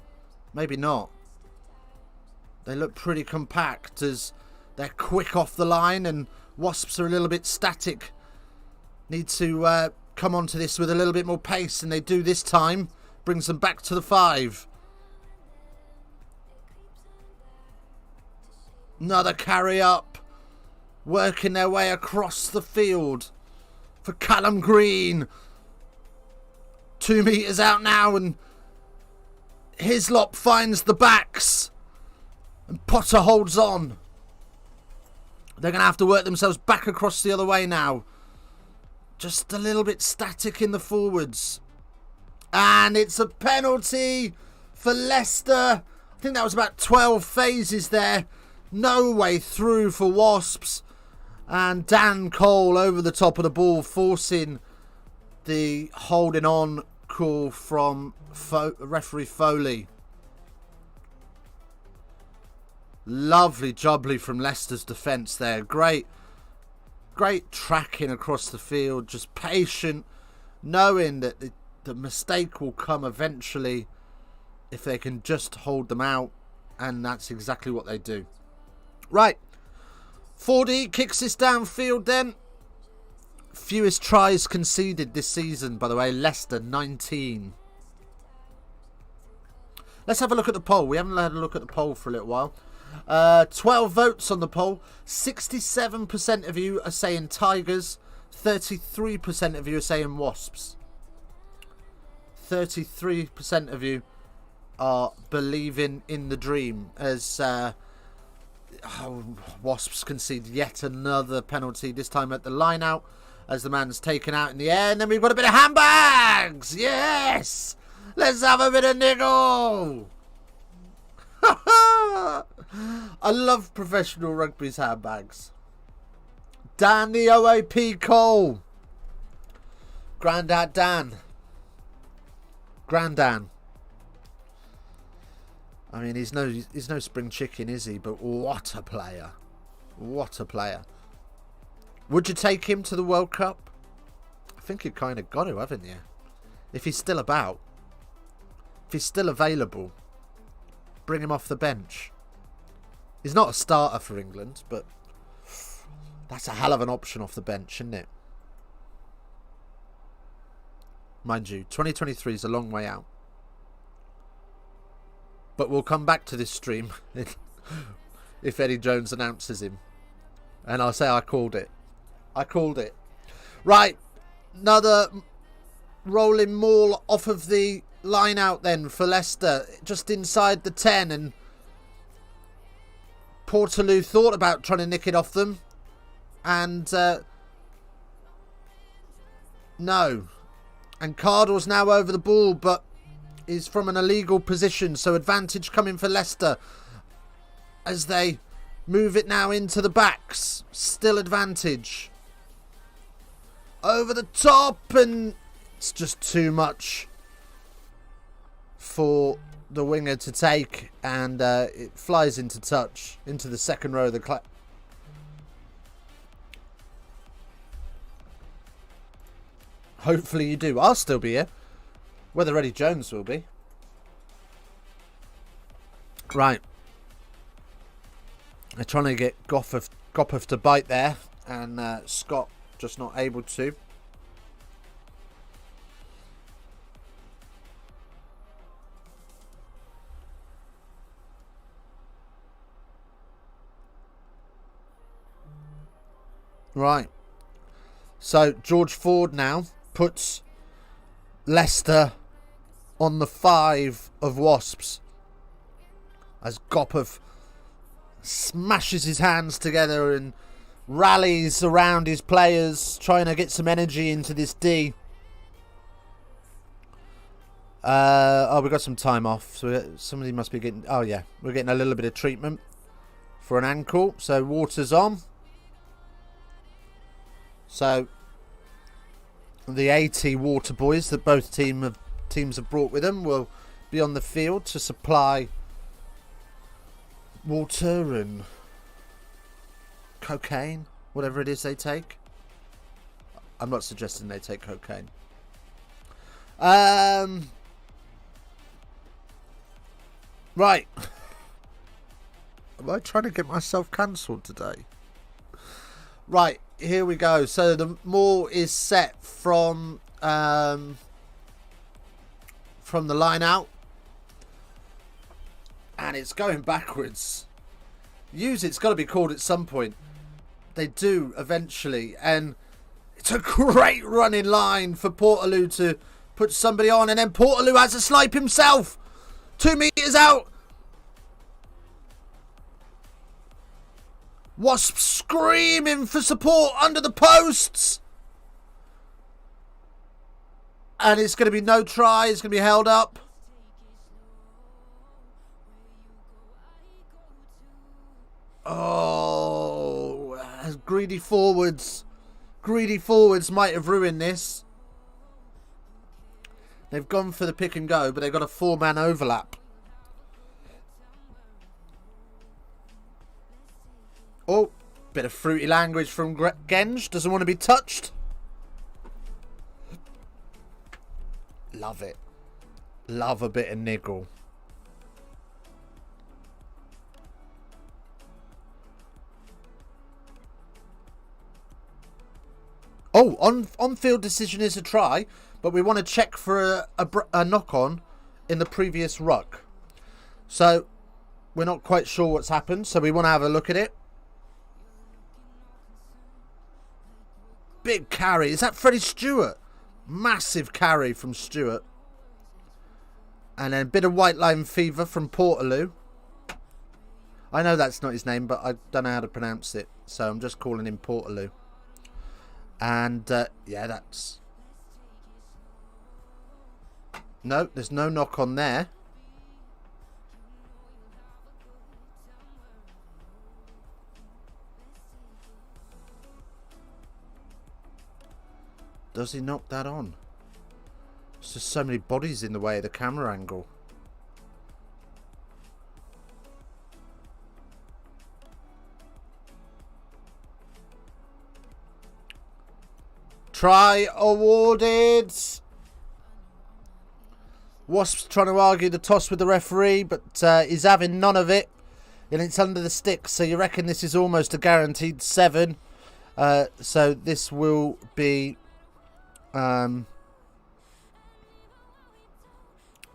Maybe not. They look pretty compact as they're quick off the line, and Wasps are a little bit static. Need to come onto this with a little bit more pace, and they do this time. Brings them back to the 5. Another carry up. Working their way across the field for Callum Green. 2 meters out now, and Hislop finds the backs. And Potter holds on. They're going to have to work themselves back across the other way now just a little bit static in the forwards. And it's a penalty for Leicester. I think that was about 12 phases there. No way through for Wasps. And Dan Cole over the top of the ball, forcing the holding on call from referee Foley. Lovely jubbly from Leicester's defence there. Great tracking across the field. Just patient, knowing that the mistake will come eventually if they can just hold them out. And that's exactly what they do. Right. 4D kicks this downfield then. Fewest tries conceded this season, by the way. Leicester, 19. Let's have a look at the poll. We haven't had a look at the poll for a little while. 12 votes on the poll. 67% of you are saying Tigers. 33% of you are saying Wasps. 33% of you are believing in the dream as Wasps concede yet another penalty, this time at the line out as the man's taken out in the air. And then we've got a bit of handbags. Yes! Let's have a bit of niggle. I love professional rugby's handbags. Dan the OAP Cole. Grandad Dan. Grandan. I mean, he's no spring chicken, is he? But what a player. What a player. Would you take him to the World Cup? I think you've kind of got to, haven't you? If he's still about. If he's still available. Bring him off the bench. He's not a starter for England, but that's a hell of an option off the bench, isn't it? Mind you, 2023 is a long way out. But we'll come back to this stream if Eddie Jones announces him. And I'll say I called it. I called it. Right. Another rolling maul off of the line out then for Leicester. Just inside the 10. And Portaloo thought about trying to nick it off them. And no. And Cardle's now over the ball, but is from an illegal position. So advantage coming for Leicester as they move it now into the backs. Still advantage. Over the top, and it's just too much for the winger to take. And it flies into touch, into the second row of the Hopefully you do. I'll still be here. Whether Eddie Jones will be. Right. They're trying to get Gopov to bite there. And Scott just not able to. Right. So George Ford now puts Leicester on the 5 of Wasps as Gopov smashes his hands together and rallies around his players, trying to get some energy into this D. We got some time off, so somebody must be getting... Oh yeah, we're getting a little bit of treatment for an ankle, so water's on. So the 80 water boys that both teams have brought with them will be on the field to supply water and cocaine, whatever it is they take. I'm not suggesting they take cocaine. Right. Am I trying to get myself cancelled today? Right, here we go. So the maul is set from the line out. And it's going backwards. It's got to be called at some point. They do eventually. And it's a great running line for Portaloo to put somebody on. And then Portaloo has a snipe himself. 2 meters out. Wasp screaming for support under the posts. And it's going to be no try. It's going to be held up. Oh, greedy forwards. Greedy forwards might have ruined this. They've gone for the pick and go, but they've got a 4-man overlap. Oh, bit of fruity language from Genge. Doesn't want to be touched. Love it. Love a bit of niggle. Oh, on-field decision is a try, but we want to check for a knock-on in the previous ruck. So, we're not quite sure what's happened, so we want to have a look at it. Big carry. Is that Freddie Stewart? Massive carry from Stewart. And then a bit of white line fever from Portaloo. I know that's not his name, but I don't know how to pronounce it. So I'm just calling him Portaloo. And, yeah, that's... No, there's no knock on there. Does he knock that on? There's just so many bodies in the way of the camera angle. Try awarded. Wasps trying to argue the toss with the referee, but he's having none of it. And it's under the stick, so you reckon this is almost a guaranteed 7. So this will be...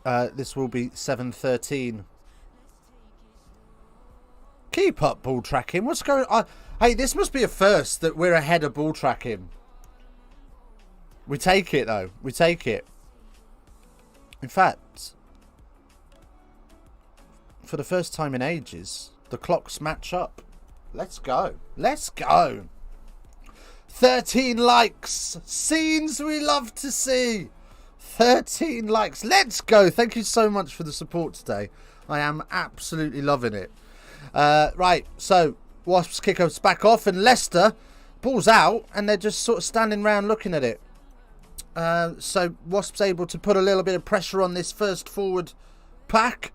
this will be 7-13. Keep up ball tracking. What's going on? Hey, this must be a first that we're ahead of ball tracking. We take it, though. We take it. In fact, for the first time in ages, the clocks match up. Let's go. Let's go. 13 likes. Scenes we love to see. 13 likes. Let's go. Thank you so much for the support today. I am absolutely loving it. Right, so Wasps kick us back off, and Leicester ball's out, and they're just sort of standing around looking at it. So Wasps able to put a little bit of pressure on this first forward pack,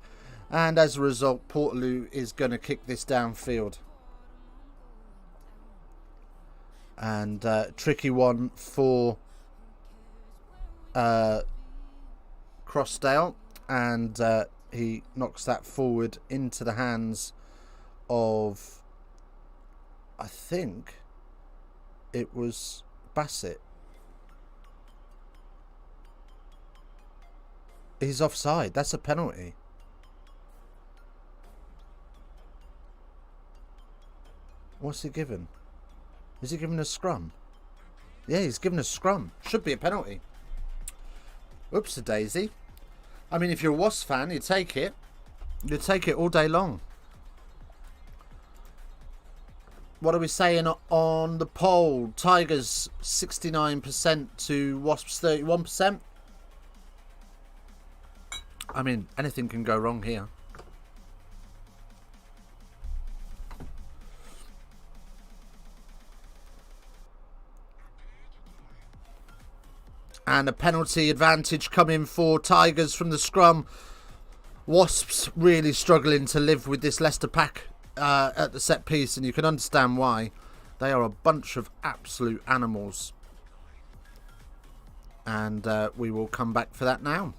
and as a result, Portaloo is going to kick this downfield. And tricky one for Crossdale, and he knocks that forward into the hands of, I think it was Bassett. He's offside. That's a penalty. What's he given? Is he given a scrum? Yeah, he's given a scrum. Should be a penalty. Oops-a-daisy. I mean, if you're a Wasps fan, you take it. You take it all day long. What are we saying on the poll? Tigers 69% to Wasps 31%. I mean, anything can go wrong here. And a penalty advantage coming for Tigers from the scrum. Wasps really struggling to live with this Leicester pack at the set piece, and you can understand why. They are a bunch of absolute animals. And we will come back for that now.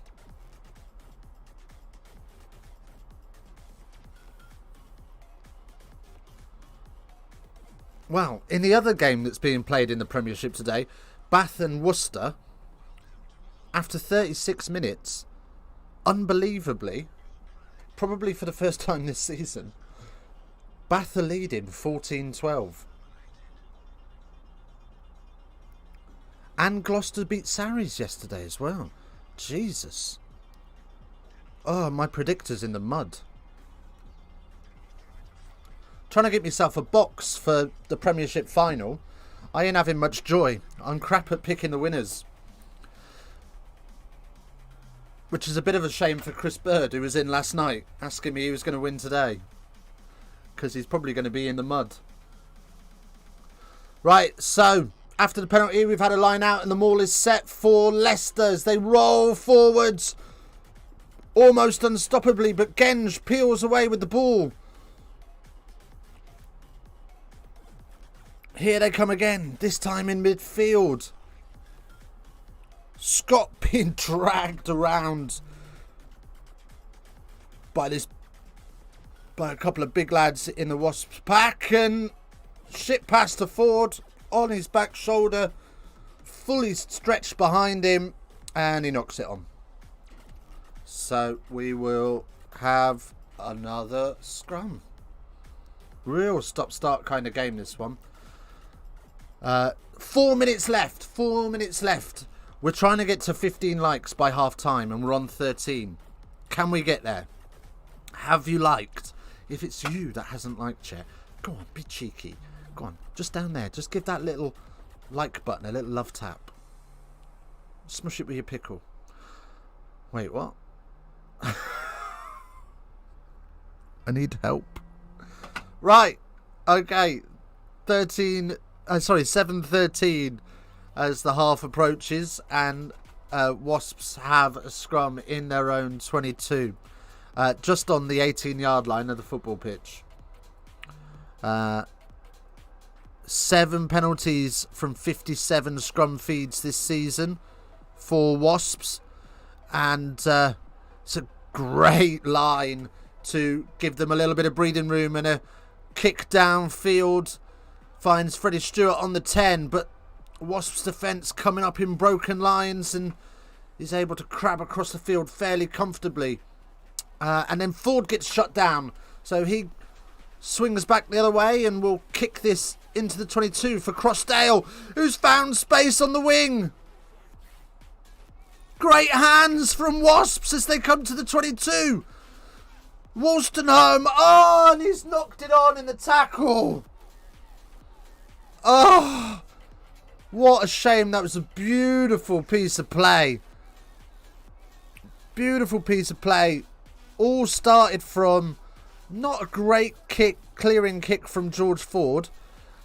Well, in the other game that's being played in the Premiership today, Bath and Worcester, after 36 minutes, unbelievably, probably for the first time this season, Bath are leading 14-12. And Gloucester beat Sarries yesterday as well. Jesus. Oh, my predictor's in the mud. Trying to get myself a box for the Premiership final. I ain't having much joy. I'm crap at picking the winners. Which is a bit of a shame for Chris Bird, who was in last night, asking me who was going to win today. Because he's probably going to be in the mud. Right, so after the penalty, we've had a line out and the maul is set for Leicester as they roll forwards. Almost unstoppably, but Genge peels away with the ball. Here they come again, this time in midfield. Scott being dragged around by a couple of big lads in the Wasps pack, and shit past to Ford on his back shoulder, fully stretched behind him, and he knocks it on. So we will have another scrum. Real stop-start kind of game, this one. 4 minutes left. 4 minutes left. We're trying to get to 15 likes by half time and we're on 13. Can we get there? Have you liked? If it's you that hasn't liked yet, go on, be cheeky. Go on, just down there. Just give that little like button a little love tap. Smush it with your pickle. Wait, what? I need help. Right. Okay. 7:13 as the half approaches, and Wasps have a scrum in their own 22, just on the 18-yard line of the football pitch. 7 penalties from 57 scrum feeds this season for Wasps, and it's a great line to give them a little bit of breathing room, and a kick downfield finds Freddie Stewart on the 10, but Wasps defence coming up in broken lines, and he's able to crab across the field fairly comfortably. And then Ford gets shut down, so he swings back the other way and will kick this into the 22 for Crossdale, who's found space on the wing. Great hands from Wasps as they come to the 22. Wolstenholme, and he's knocked it on in the tackle. Oh, what a shame. That was a beautiful piece of play. Beautiful piece of play. All started from not a great kick, clearing kick from George Ford.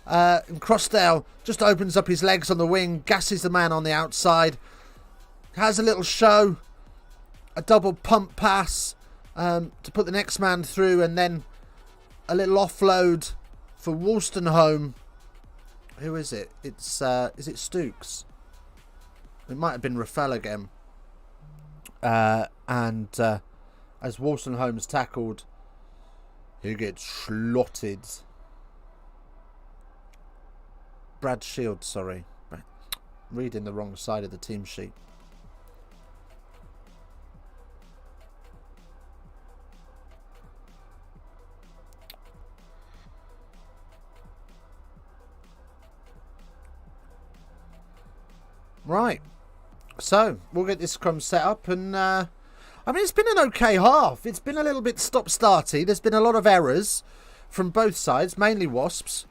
And Crossdale just opens up his legs on the wing, gasses the man on the outside, has a little show, a double pump pass to put the next man through, and then a little offload for Wolstenholme. Who is it? It's is it Stooks? It might have been Rafael again. And as Wolstenholme's tackled, he gets slotted. Brad Shields, sorry. Reading the wrong side of the team sheet. Right, so we'll get this scrum set up, and I mean, it's been an okay half. It's been a little bit stop-starty. There's been a lot of errors from both sides, mainly Wasps.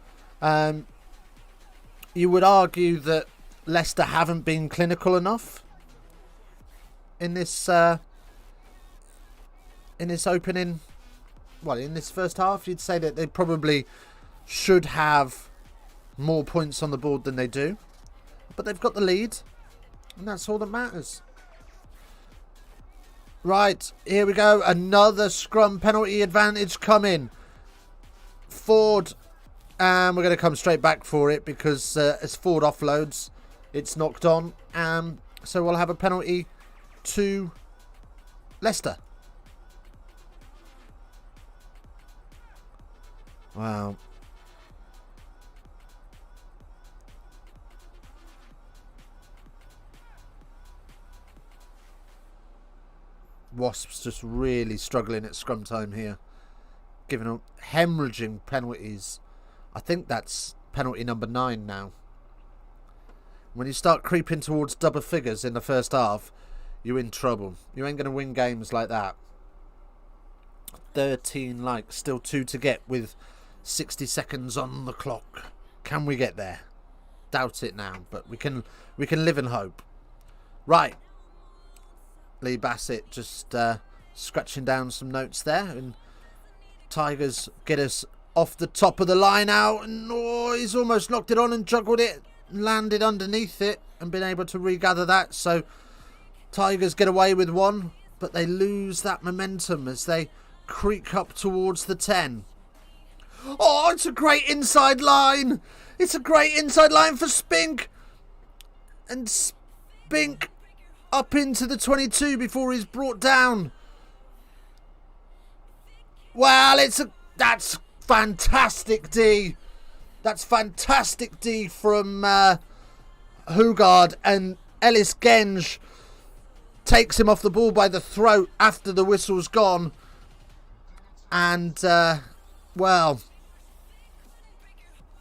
You would argue that Leicester haven't been clinical enough in this opening. Well, in this first half, you'd say that they probably should have more points on the board than they do. But they've got the lead, and that's all that matters. Right, here we go. Another scrum penalty advantage coming. Ford, and we're going to come straight back for it because as Ford offloads, it's knocked on. So we'll have a penalty to Leicester. Wow. Wasps just really struggling at scrum time here. Giving up hemorrhaging penalties. I think that's penalty number 9 now. When you start creeping towards double figures in the first half, you're in trouble. You ain't going to win games like that. 13 likes, still 2 to get with 60 seconds on the clock. Can we get there? Doubt it now, but we can live in hope. Right. Lee Bassett just scratching down some notes there. And Tigers get us off the top of the line out. And he's almost knocked it on and juggled it. Landed underneath it and been able to regather that. So Tigers get away with one. But they lose that momentum as they creak up towards the 10. Oh, it's a great inside line. It's a great inside line for Spink. And Spink up into the 22 before he's brought down. Well, that's fantastic D. That's fantastic D from Hugard, and Ellis Genge takes him off the ball by the throat after the whistle's gone. And well,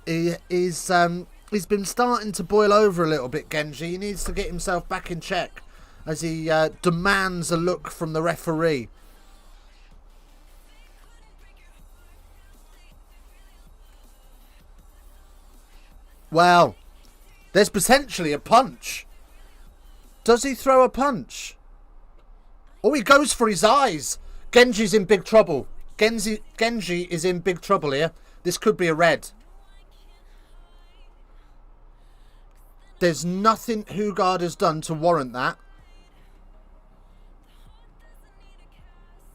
he's been starting to boil over a little bit, Genji. He needs to get himself back in check as he demands a look from the referee. Well, there's potentially a punch. Does he throw a punch? Oh, he goes for his eyes. Genji's in big trouble. Genji is in big trouble here. This could be a red. There's nothing Hugard has done to warrant that.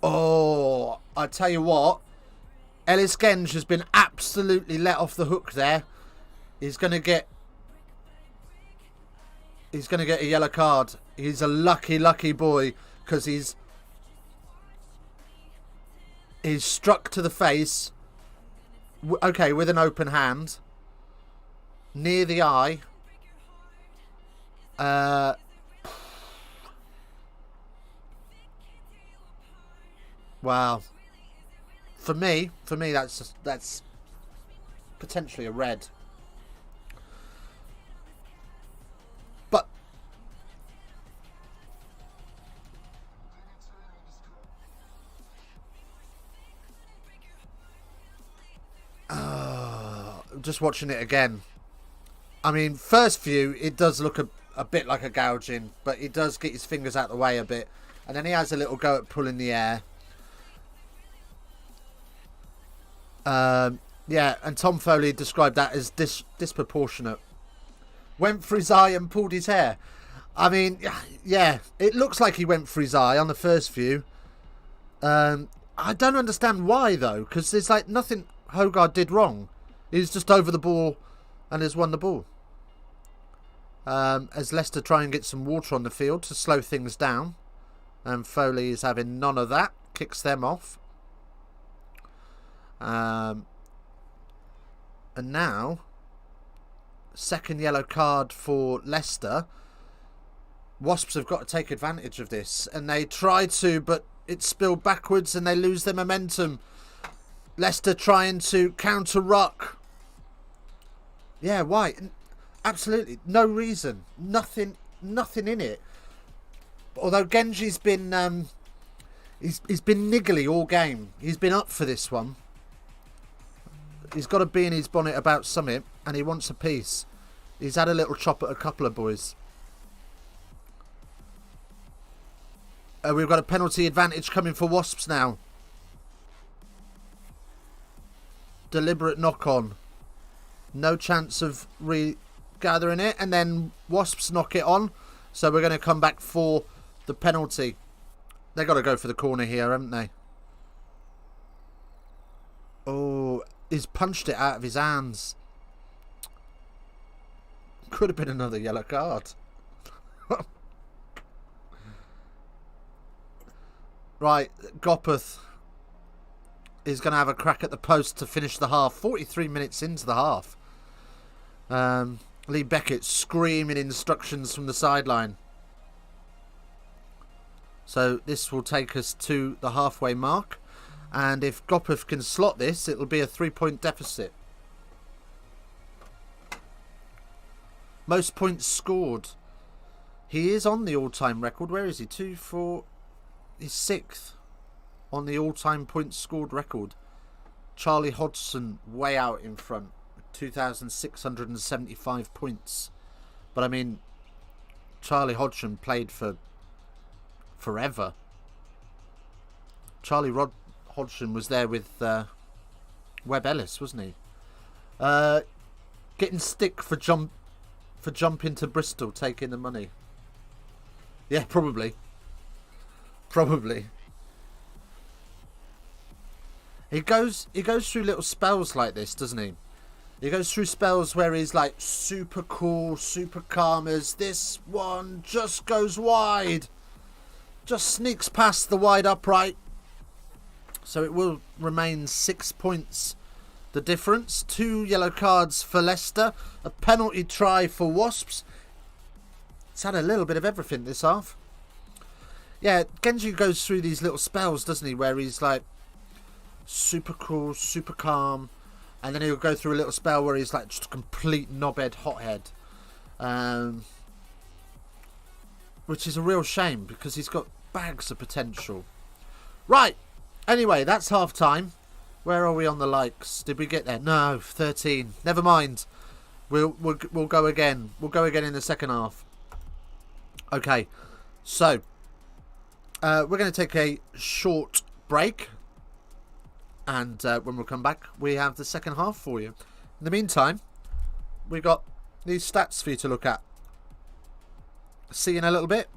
Oh, I tell you what. Ellis Genge has been absolutely let off the hook there. He's going to get a yellow card. He's a lucky boy because he's struck to the face. Okay, with an open hand. Near the eye. Wow. For me, that's potentially a red. But just watching it again. I mean, first view, it does look a bit like a gouging, but he does get his fingers out the way a bit. And then he has a little go at pulling the air. Yeah, and Tom Foley described that as disproportionate. Went for his eye and pulled his hair. I mean, yeah, it looks like he went for his eye on the first view. I don't understand why, though, because there's like nothing Hogard did wrong. He's just over the ball and has won the ball. As Leicester try and get some water on the field to slow things down. And Foley is having none of that. Kicks them off. And now, second yellow card for Leicester. Wasps have got to take advantage of this. And they try to, but it's spilled backwards and they lose their momentum. Leicester trying to counter-ruck. Yeah, why? Absolutely no reason. Nothing in it. Although Genji's been he's been niggly all game. He's been up for this one. He's got a bee in his bonnet about something and he wants a piece. He's had a little chop at a couple of boys. We've got a penalty advantage coming for Wasps now. Deliberate knock on. No chance of regathering it. And then Wasps knock it on. So we're going to come back for the penalty. They've got to go for the corner here, haven't they? Oh, he's punched it out of his hands. Could have been another yellow card. Right, Gopeth is going to have a crack at the post to finish the half. 43 minutes into the half. Lee Beckett screaming instructions from the sideline. So this will take us to the halfway mark. And if Gopeth can slot this, it'll be a 3-point deficit. Most points scored. He is on the all-time record. Where is he? 2, 4... He's 6th on the all-time points scored record. Charlie Hodgson way out in front. 2,675 points. But I mean, Charlie Hodgson played for forever. Charlie Hodgson was there with Webb Ellis, wasn't he? Getting stick for jump into Bristol, taking the money. Yeah, probably. He goes through little spells like this, doesn't he? He goes through spells where he's like super cool, super calm as this one just goes wide. Just sneaks past the wide upright. So it will remain 6 points the difference. 2 yellow cards for Leicester. A penalty try for Wasps. It's had a little bit of everything this half. Yeah, Genji goes through these little spells, doesn't he? Where he's like super cool, super calm. And then he'll go through a little spell where he's like just a complete knobhead hothead. Which is a real shame because he's got bags of potential. Right. Anyway, that's half time. Where are we on the likes? Did we get there? No, 13. Never mind. We'll go again. We'll go again in the second half. Okay. So, we're going to take a short break. And when we come back, we have the second half for you. In the meantime, we got these stats for you to look at. See you in a little bit.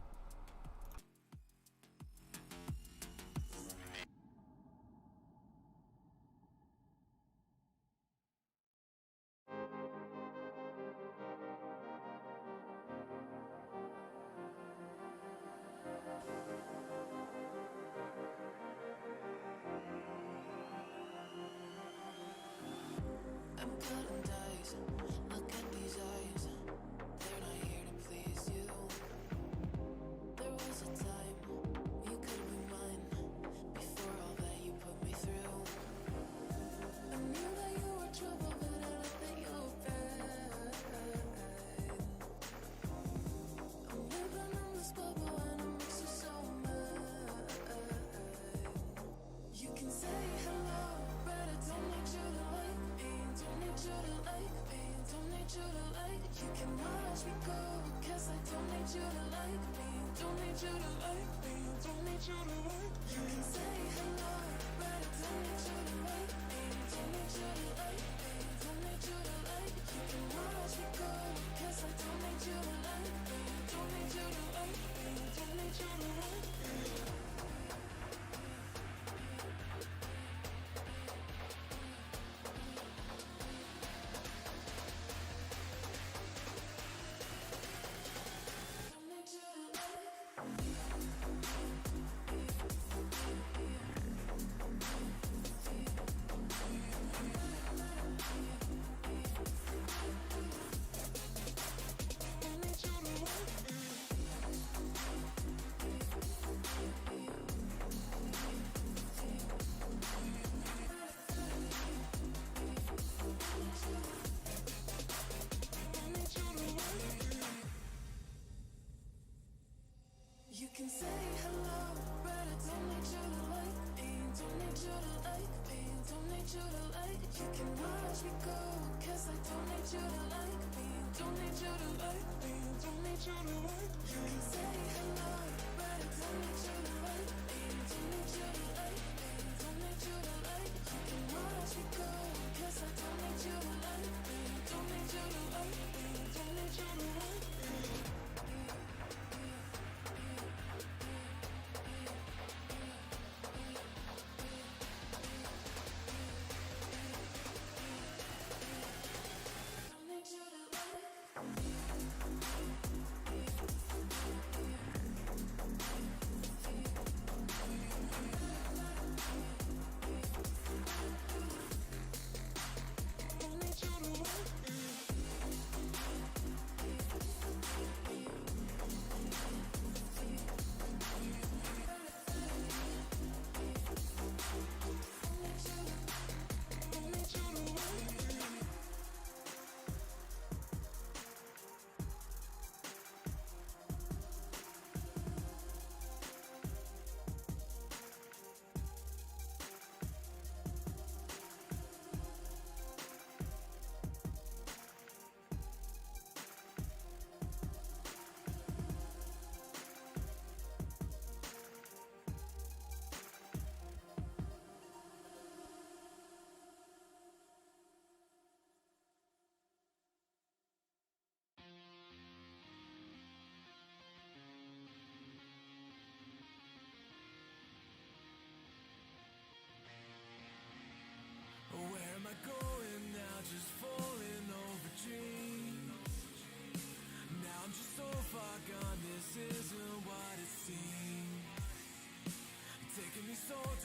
You can say hello, but I don't need you to like me. Don't need you to like me. Don't need you to like. You can watch me go, 'cause I don't need you to like me. Don't need you to like me. Don't need you to like. You can say hello, but I don't need you to like me. Don't need you to like me. Don't need you to like. You can watch me go, 'cause I don't need you to like me. Don't need you to like me. Don't need you to like.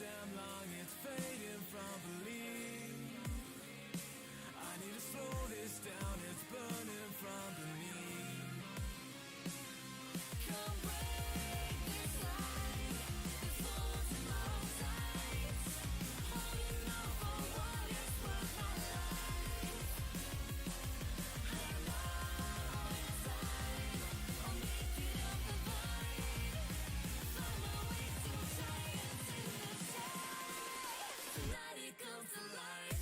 damn long, it's fading from belief. I need to slow this down, it's burning from beneath. Come break this line, this whole tomorrow tides. Holding on for what is worth my life. I know inside, I'll make it up the vine. Find my way to giants in the sky. Let it come to life.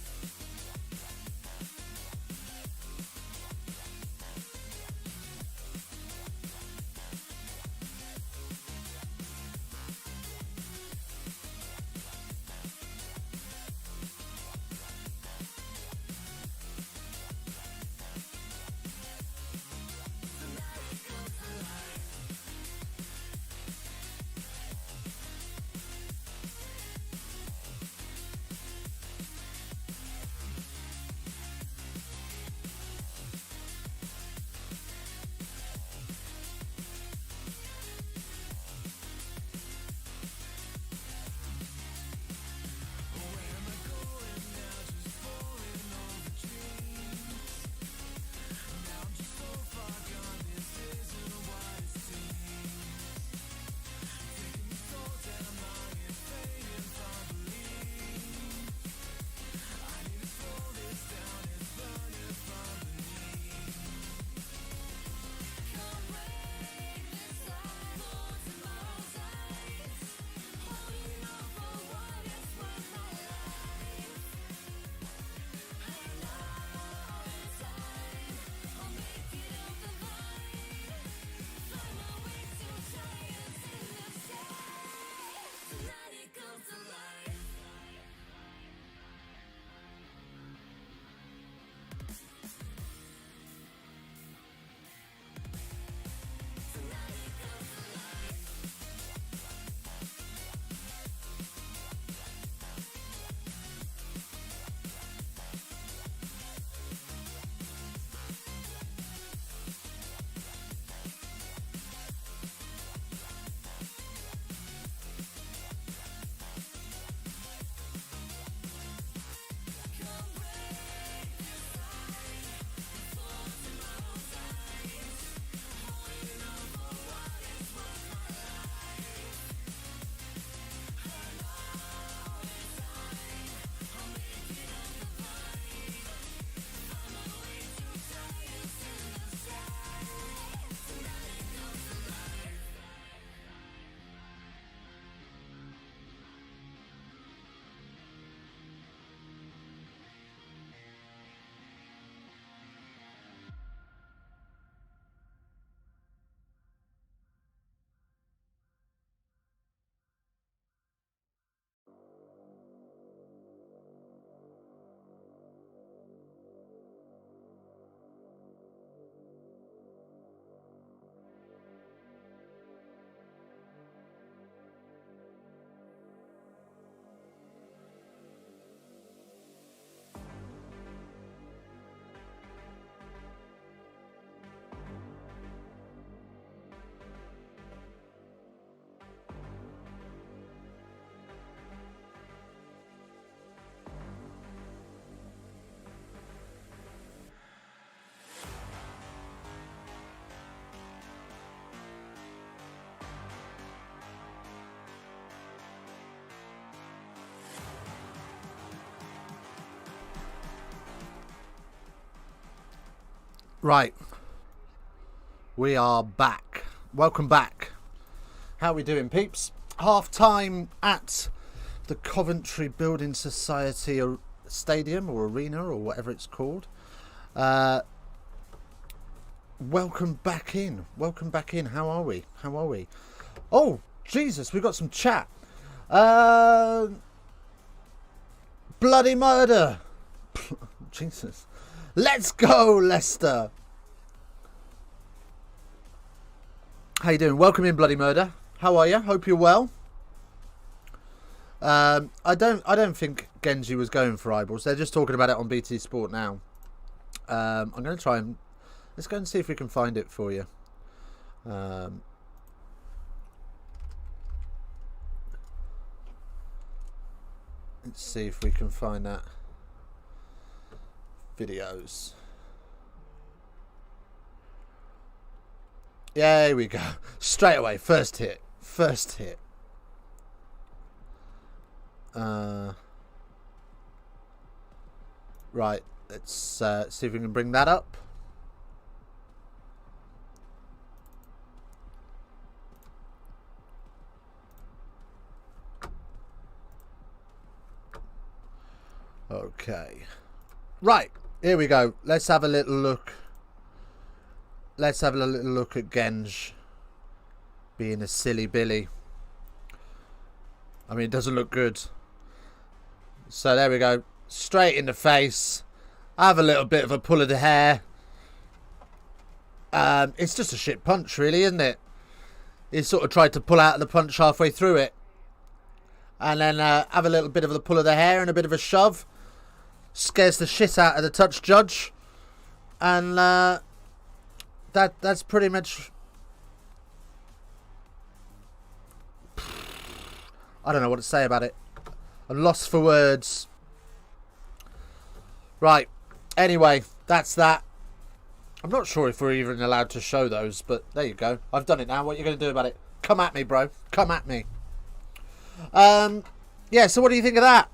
Right, we are back. Welcome back. How are we doing, peeps? Half time at the Coventry Building Society Stadium or Arena or whatever it's called. Welcome back in. Welcome back in. How are we? How are we? Oh, Jesus, we've got some chat. Bloody murder. Jesus. Let's go, Leicester. How you doing? Welcome in, Bloody Murder. How are you? Hope you're well. I don't think Genji was going for eyeballs. They're just talking about it on BT Sport now. I'm going to try and let's go and see if we can find it for you. Let's see if we can find that. Videos. Yeah, here we go. Straight away, first hit. First hit. Right, let's see if we can bring that up. Okay. Right, here we go. Let's have a little look. Let's have a little look at Genge being a silly Billy. I mean, it doesn't look good. So there we go. Straight in the face. Have a little bit of a pull of the hair. It's just a shit punch, really, isn't it? He sort of tried to pull out of the punch halfway through it. And then have a little bit of the pull of the hair and a bit of a shove. Scares the shit out of the touch judge. And that's pretty much... I don't know what to say about it. I'm lost for words. Right. Anyway, that's that. I'm not sure if we're even allowed to show those, but there you go. I've done it now. What are you going to do about it? Come at me, bro. Come at me. Yeah, so what do you think of that?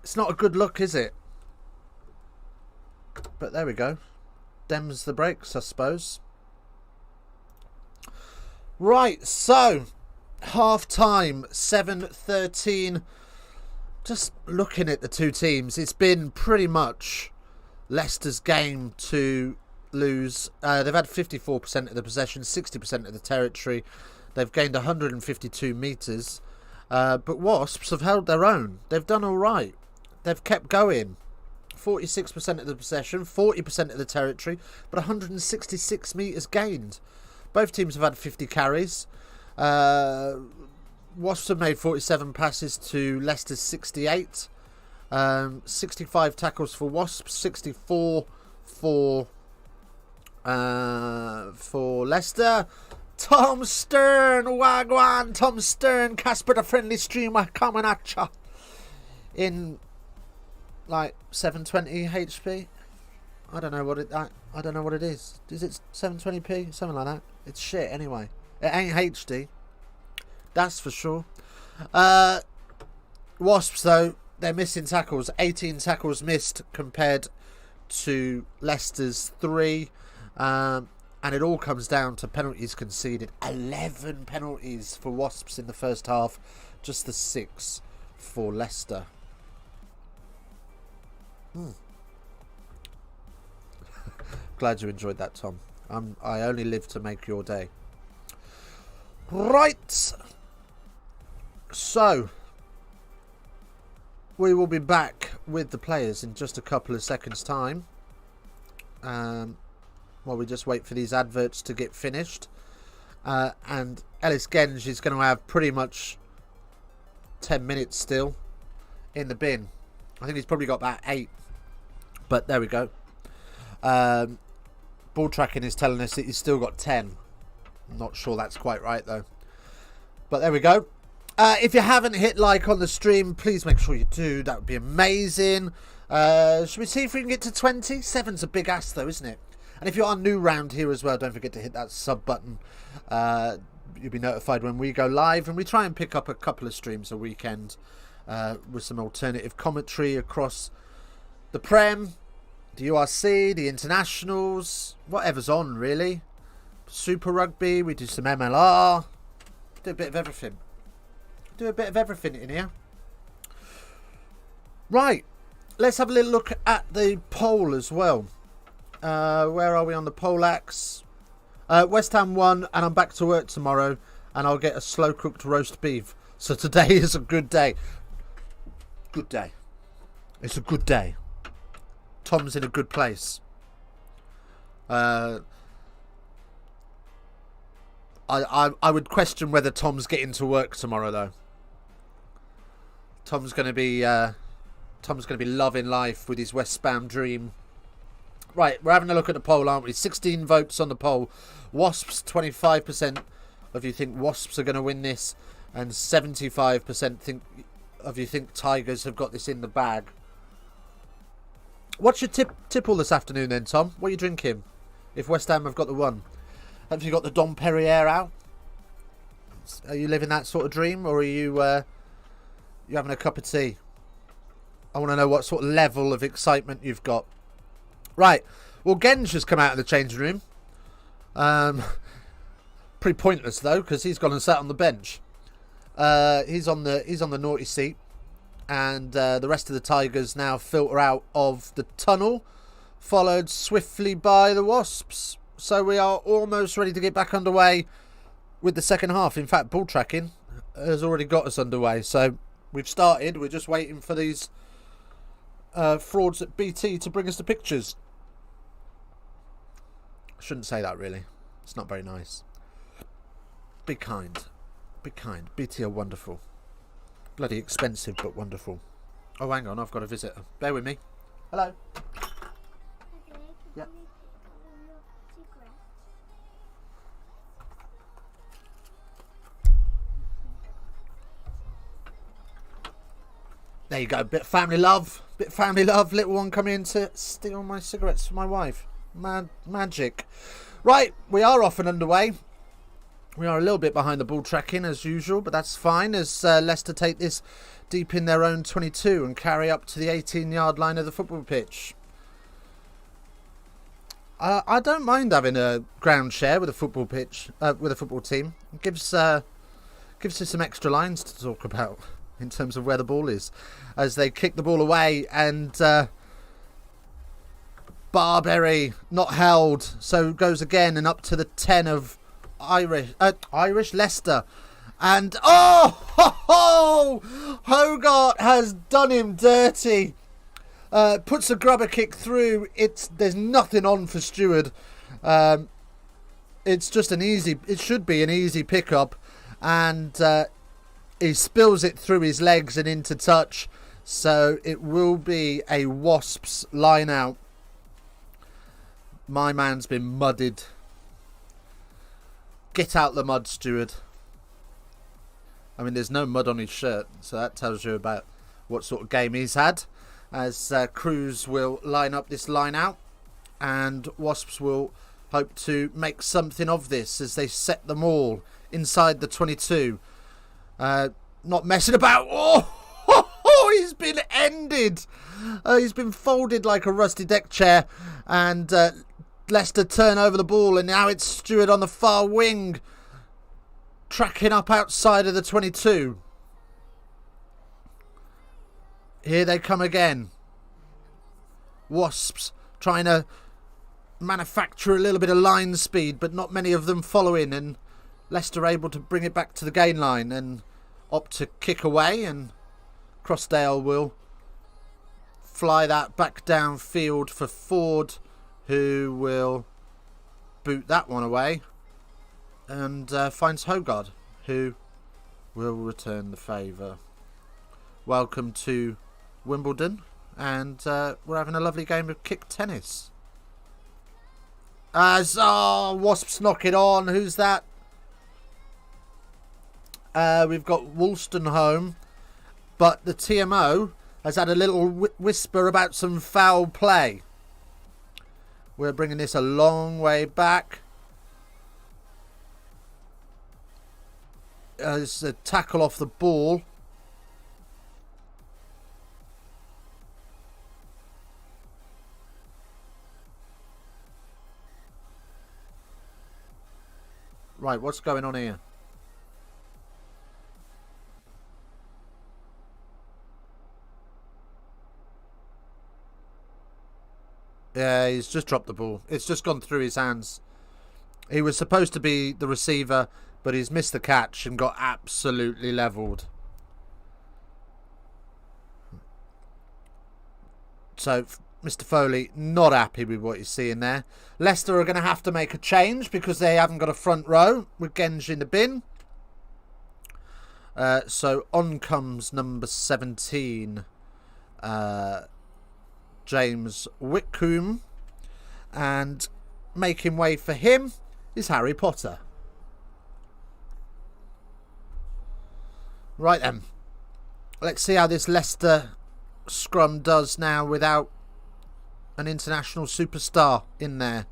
It's not a good look, is it? But there we go. Dems the brakes, I suppose. Right, so half time, 7:13. Just looking at the two teams, it's been pretty much Leicester's game to lose. They've had 54% of the possession, 60% of the territory. They've gained 152 metres. But Wasps have held their own. They've done all right. They've kept going. 46% of the possession, 40% of the territory, but 166 metres gained. Both teams have had 50 carries. Wasps have made 47 passes to Leicester's 68. 65 tackles for Wasps, 64 for Leicester. Tom Stern, wagwan, Tom Stern, Casper the Friendly Streamer coming at ya in like 720 HP. I don't know what it is. Is it 720p? Something like that. It's shit anyway. It ain't HD. That's for sure. Wasps though, they're missing tackles. 18 tackles missed compared to Leicester's 3. And it all comes down to penalties conceded. 11 penalties for Wasps in the first half. Just the 6 for Leicester. Glad you enjoyed that, Tom. I only live to make your day. Right. So, we will be back with the players in just a couple of seconds' time. While we just wait for these adverts to get finished. And Ellis Genge is going to have pretty much 10 minutes still in the bin. I think he's probably got about 8. But there we go. Ball tracking is telling us that he's still got 10. I'm not sure that's quite right though. But there we go. If you haven't hit like on the stream, please make sure you do. That would be amazing. Should we see if we can get to 20? 7's a big ass though, isn't it? And if you are new round here as well, don't forget to hit that sub button. You'll be notified when we go live. And we try and pick up a couple of streams a weekend with some alternative commentary across the Prem, the URC, the Internationals, whatever's on really. Super Rugby, we do some MLR. Do a bit of everything. Do a bit of everything in here. Right, let's have a little look at the poll as well. Where are we on the poleaxe? West Ham won, and I'm back to work tomorrow, and I'll get a slow cooked roast beef. So today is a good day. Good day. It's a good day. Tom's in a good place. I would question whether Tom's getting to work tomorrow though. Tom's going to be loving life with his westbound dream. Right, we're having a look at the poll, aren't we? 16 votes on the poll. Wasps, 25% of you think Wasps are going to win this. and 75% think Tigers have got this in the bag. What's your tipple this afternoon then, Tom? What are you drinking? If West Ham have got the one, have you got the Dom Perrier out? Are you living that sort of dream, or are you having a cup of tea? I want to know what sort of level of excitement you've got. Right. Well, Genge has come out of the changing room. Pretty pointless though, because he's gone and sat on the bench. He's on the naughty seat, and the rest of the Tigers now filter out of the tunnel, followed swiftly by the Wasps. So we are almost ready to get back underway with the second half. In fact, ball tracking has already got us underway. So we've started. We're just waiting for these frauds at BT to bring us the pictures. I shouldn't say that, really. It's not very nice. Be kind. Be kind. BT are wonderful. Bloody expensive, but wonderful. Oh, hang on. I've got a visitor. Bear with me. Hello. Yeah. There you go. Bit of family love. Bit of family love. Little one coming in to steal my cigarettes for my wife. Magic. Right, we are off and underway. We are a little bit behind the ball tracking as usual, but that's fine as Leicester take this deep in their own 22 and carry up to the 18-yard line of the football pitch. I don't mind having a ground share with a football pitch, with a football team. It gives us some extra lines to talk about in terms of where the ball is, as they kick the ball away and Barberry not held, so goes again and up to the 10 of Irish Leicester, and Hogarth has done him dirty. Puts a grubber kick through. There's nothing on for Stewart. It's just it should be an easy pickup, and he spills it through his legs and into touch. So it will be a Wasps line out. My man's been mudded. Get out the mud, Stewart. I mean, there's no mud on his shirt, so that tells you about what sort of game he's had. As Cruz will line up this line out, and Wasps will hope to make something of this as they set them all inside the 22. Not messing about. He's been ended. He's been folded like a rusty deck chair, and Leicester turn over the ball, and now it's Stewart on the far wing, tracking up outside of the 22. Here they come again. Wasps trying to manufacture a little bit of line speed, but not many of them following, and Leicester able to bring it back to the gain line and opt to kick away, and Crossdale will fly that back downfield for Ford, who will boot that one away and finds Hogarth, who will return the favour. Welcome to Wimbledon, and we're having a lovely game of kick tennis. As Wasps knock it on. Who's that? We've got Wolstenholme, but the TMO has had a little whisper about some foul play. We're bringing this a long way back. It's a tackle off the ball. Right, what's going on here? Yeah, he's just dropped the ball. It's just gone through his hands. He was supposed to be the receiver, but he's missed the catch and got absolutely levelled. So, Mr. Foley, not happy with what he's seeing there. Leicester are going to have to make a change because they haven't got a front row with Genge in the bin. So, on comes number 17. James Whitcomb, and making way for him is Harry Potter. Right then. Let's see how this Leicester scrum does now without an international superstar in there.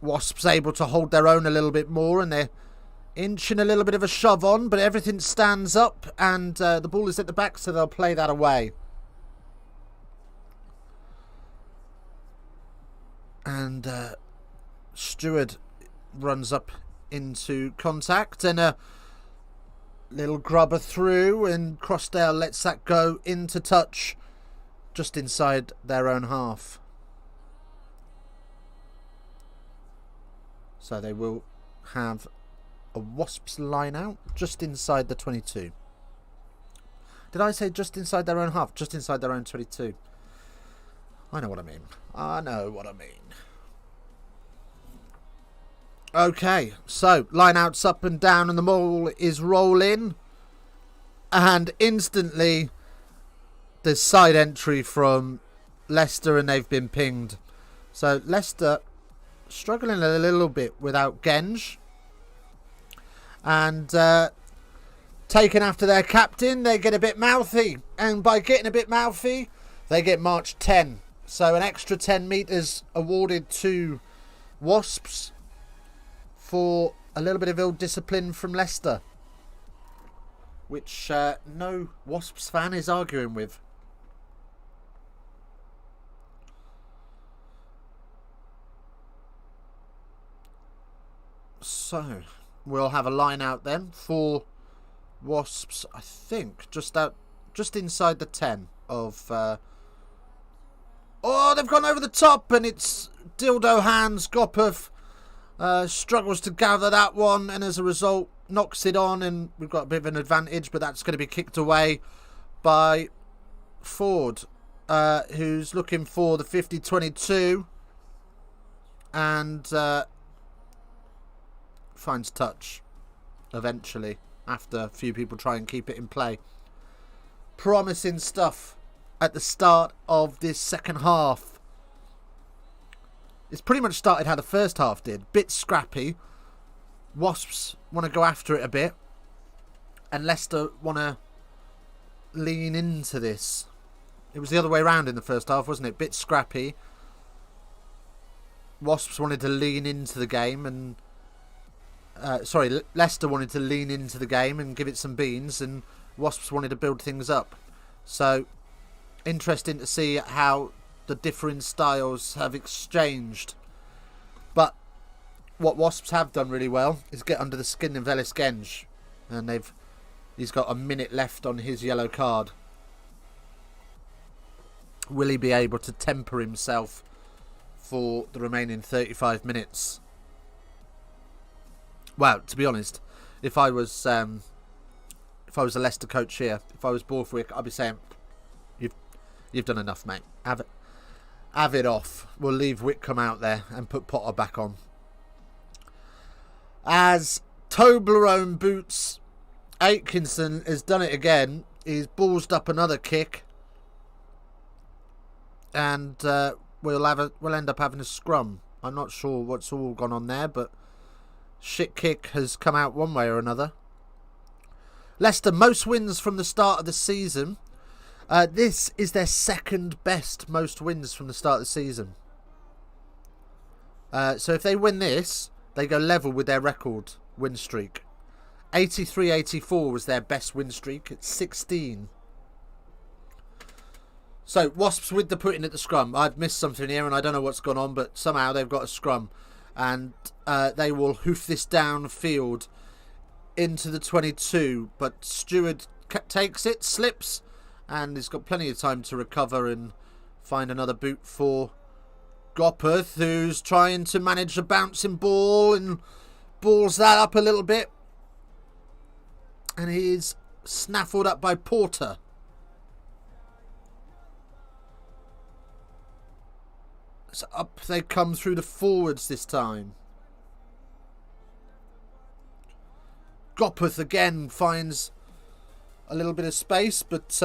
Wasps able to hold their own a little bit more, and they're inching a little bit of a shove on, but everything stands up, and the ball is at the back, so they'll play that away. And Stewart runs up into contact, and a little grubber through, and Crossdale lets that go into touch just inside their own half. So they will have a Wasps line out just inside the 22. Did I say just inside their own half? Just inside their own 22. I know what I mean. I know what I mean. Okay, so line outs up and down, and the ball is rolling. And instantly, there's side entry from Leicester, and they've been pinged. So Leicester struggling a little bit without Genge. And taken after their captain, they get a bit mouthy. And by getting a bit mouthy, they get marched 10. So an extra 10 metres awarded to Wasps for a little bit of ill discipline from Leicester, which no Wasps fan is arguing with. So we'll have a line out then for Wasps, I think, just inside the 10 of... oh, they've gone over the top, and it's Dildo Hands. Gopeth struggles to gather that one, and as a result knocks it on, and we've got a bit of an advantage, but that's going to be kicked away by Ford, who's looking for the 50-22, and finds touch eventually after a few people try and keep it in play. Promising stuff at the start of this second half. It's pretty much started how the first half did. Bit scrappy. Wasps want to go after it a bit, and Leicester want to lean into this. It was the other way around in the first half, wasn't it? Bit scrappy. Wasps wanted to lean into the game, and Leicester wanted to lean into the game and give it some beans, and Wasps wanted to build things up. So interesting to see how the differing styles have exchanged. But what Wasps have done really well is get under the skin of Ellis Genge, and he's got a minute left on his yellow card. Will he be able to temper himself for the remaining 35 minutes? Well, to be honest, if I was a Leicester coach here, if I was Borthwick, I'd be saying, "You've done enough, mate. Have it off. We'll leave Whitcomb out there and put Potter back on." As Toblerone boots, Atkinson has done it again. He's ballsed up another kick, and we'll end up having a scrum. I'm not sure what's all gone on there, but shit kick has come out one way or another. Leicester, most wins from the start of the season. This is their second best most wins from the start of the season. So if they win this, they go level with their record win streak. 83-84 was their best win streak. It's 16. So Wasps with the putting at the scrum. I've missed something here and I don't know what's gone on, but somehow they've got a scrum. And they will hoof this downfield into the 22. But Stewart takes it, slips, and he's got plenty of time to recover and find another boot for Gopeth, who's trying to manage a bouncing ball and balls that up a little bit. And he's snaffled up by Porter. So up they come through the forwards this time. Gopeth again finds a little bit of space, but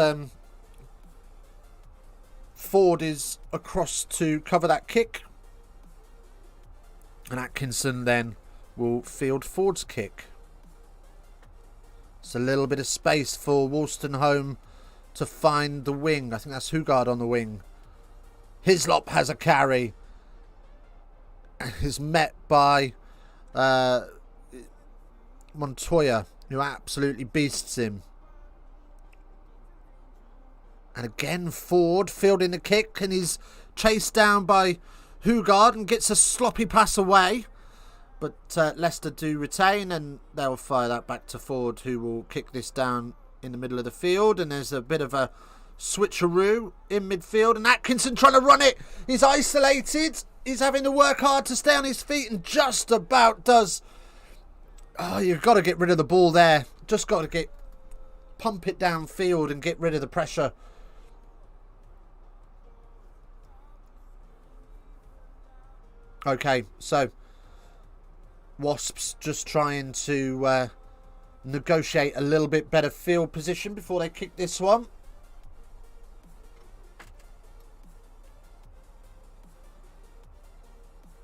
Ford is across to cover that kick. And Atkinson then will field Ford's kick. It's a little bit of space for Wolstenholme to find the wing. I think that's Hugard on the wing. Hislop has a carry. Is met by Montoya, who absolutely beasts him. And again, Ford fielding the kick, and he's chased down by Hugard and gets a sloppy pass away. But Leicester do retain, and they'll fire that back to Ford, who will kick this down in the middle of the field. And there's a bit of a switcheroo in midfield, and Atkinson trying to run it. He's isolated. He's having to work hard to stay on his feet, and just about does. Oh, you've got to get rid of the ball there. Just got to pump it downfield and get rid of the pressure. Okay, so Wasps just trying to negotiate a little bit better field position before they kick this one.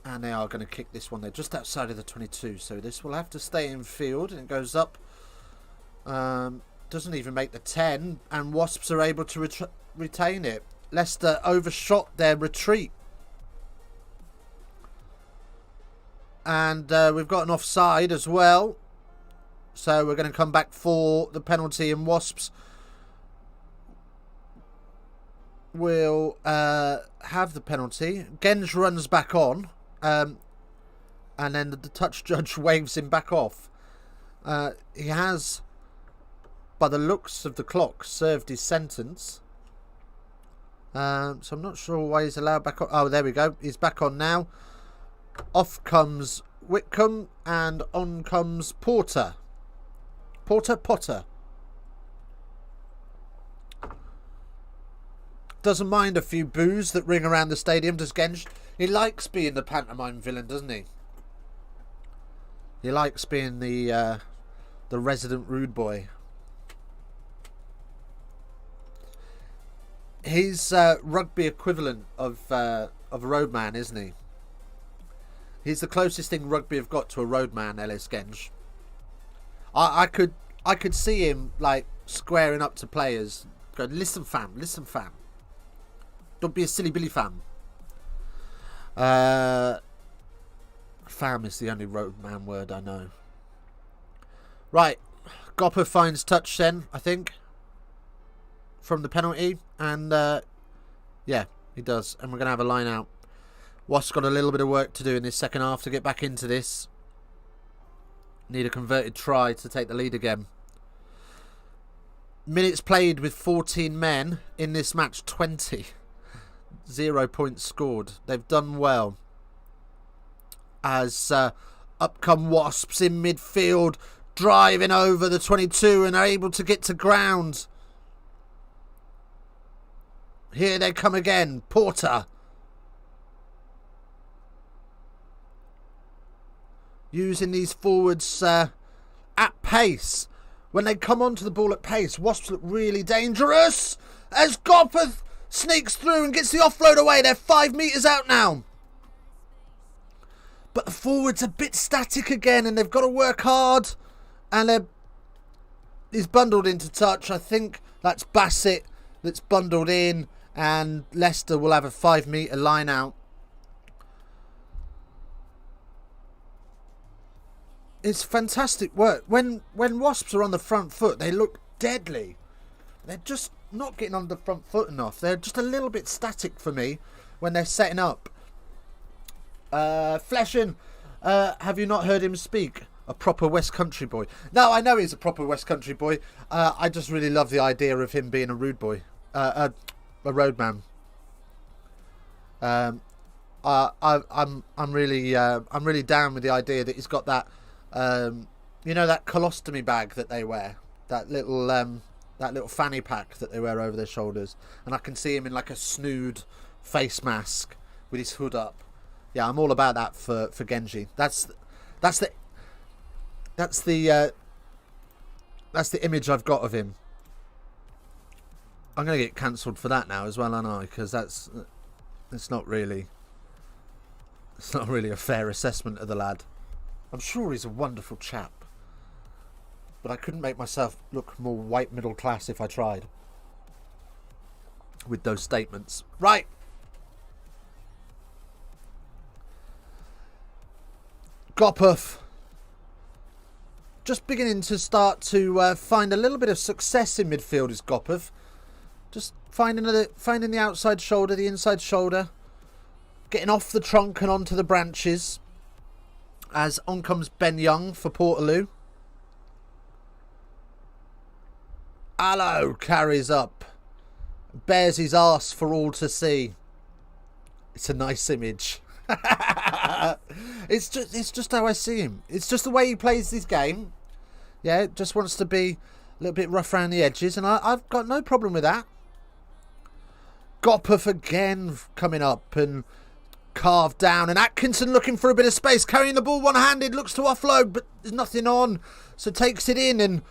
And they are going to kick this one. They're just outside of the 22, so this will have to stay in field, and it goes up. Doesn't even make the 10, and Wasps are able to retain it. Leicester overshot their retreat. And we've got an offside as well. So we're going to come back for the penalty, and Wasps will have the penalty. Genge runs back on. And then the touch judge waves him back off. He has, by the looks of the clock, served his sentence. So I'm not sure why he's allowed back on. Oh, there we go. He's back on now. Off comes Whitcomb and on comes Potter. Doesn't mind a few boos that ring around the stadium, does Genge? He likes being the pantomime villain, doesn't he? He likes being the resident rude boy. He's rugby equivalent of a roadman, isn't he? He's the closest thing rugby have got to a roadman, Ellis Genge. I could see him like squaring up to players, going, listen fam. Don't be a silly Billy fam. Fam is the only roadman word I know. Right. Gopper finds touch then, I think, from the penalty. And, yeah, he does. And we're going to have a line out. Wasps got a little bit of work to do in this second half to get back into this. Need a converted try to take the lead again. Minutes played with 14 men. In this match, 20. 0 points scored. They've done well. As up come Wasps in midfield, driving over the 22 and are able to get to ground. Here they come again. Porter. Using these forwards at pace. When they come onto the ball at pace, Wasps look really dangerous. As Gopper sneaks through and gets the offload away. They're 5 metres out now. But the forward's a bit static again, and they've got to work hard. And he's bundled into touch. I think that's Bassett that's bundled in. And Leicester will have a 5 metre line out. It's fantastic work. When Wasps are on the front foot, they look deadly. They're just not getting on the front foot enough. They're just a little bit static for me when they're setting up. Fleshin, have you not heard him speak? A proper West Country boy. No, I know he's a proper West Country boy. I just really love the idea of him being a rude boy. A roadman. I'm really down with the idea that he's got that you know, that colostomy bag that they wear, that little fanny pack that they wear over their shoulders, and I can see him in like a snood face mask with his hood up. Yeah, I'm all about that for Genji. That's the image I've got of him. I'm gonna get cancelled for that now as well, aren't I? Because it's not really a fair assessment of the lad. I'm sure he's a wonderful chap. But I couldn't make myself look more white middle class if I tried. With those statements. Right. Gopov. Just beginning to start to find a little bit of success in midfield is Gopov. Just finding the outside shoulder, the inside shoulder. Getting off the trunk and onto the branches. As on comes Ben Young for Portaloo. Allo carries up. Bears his arse for all to see. It's a nice image. It's just how I see him. It's just the way he plays this game. Yeah, just wants to be a little bit rough around the edges, and I've got no problem with that. Gopov again coming up and carved down, and Atkinson looking for a bit of space, carrying the ball one-handed, looks to offload, but there's nothing on, so takes it in, and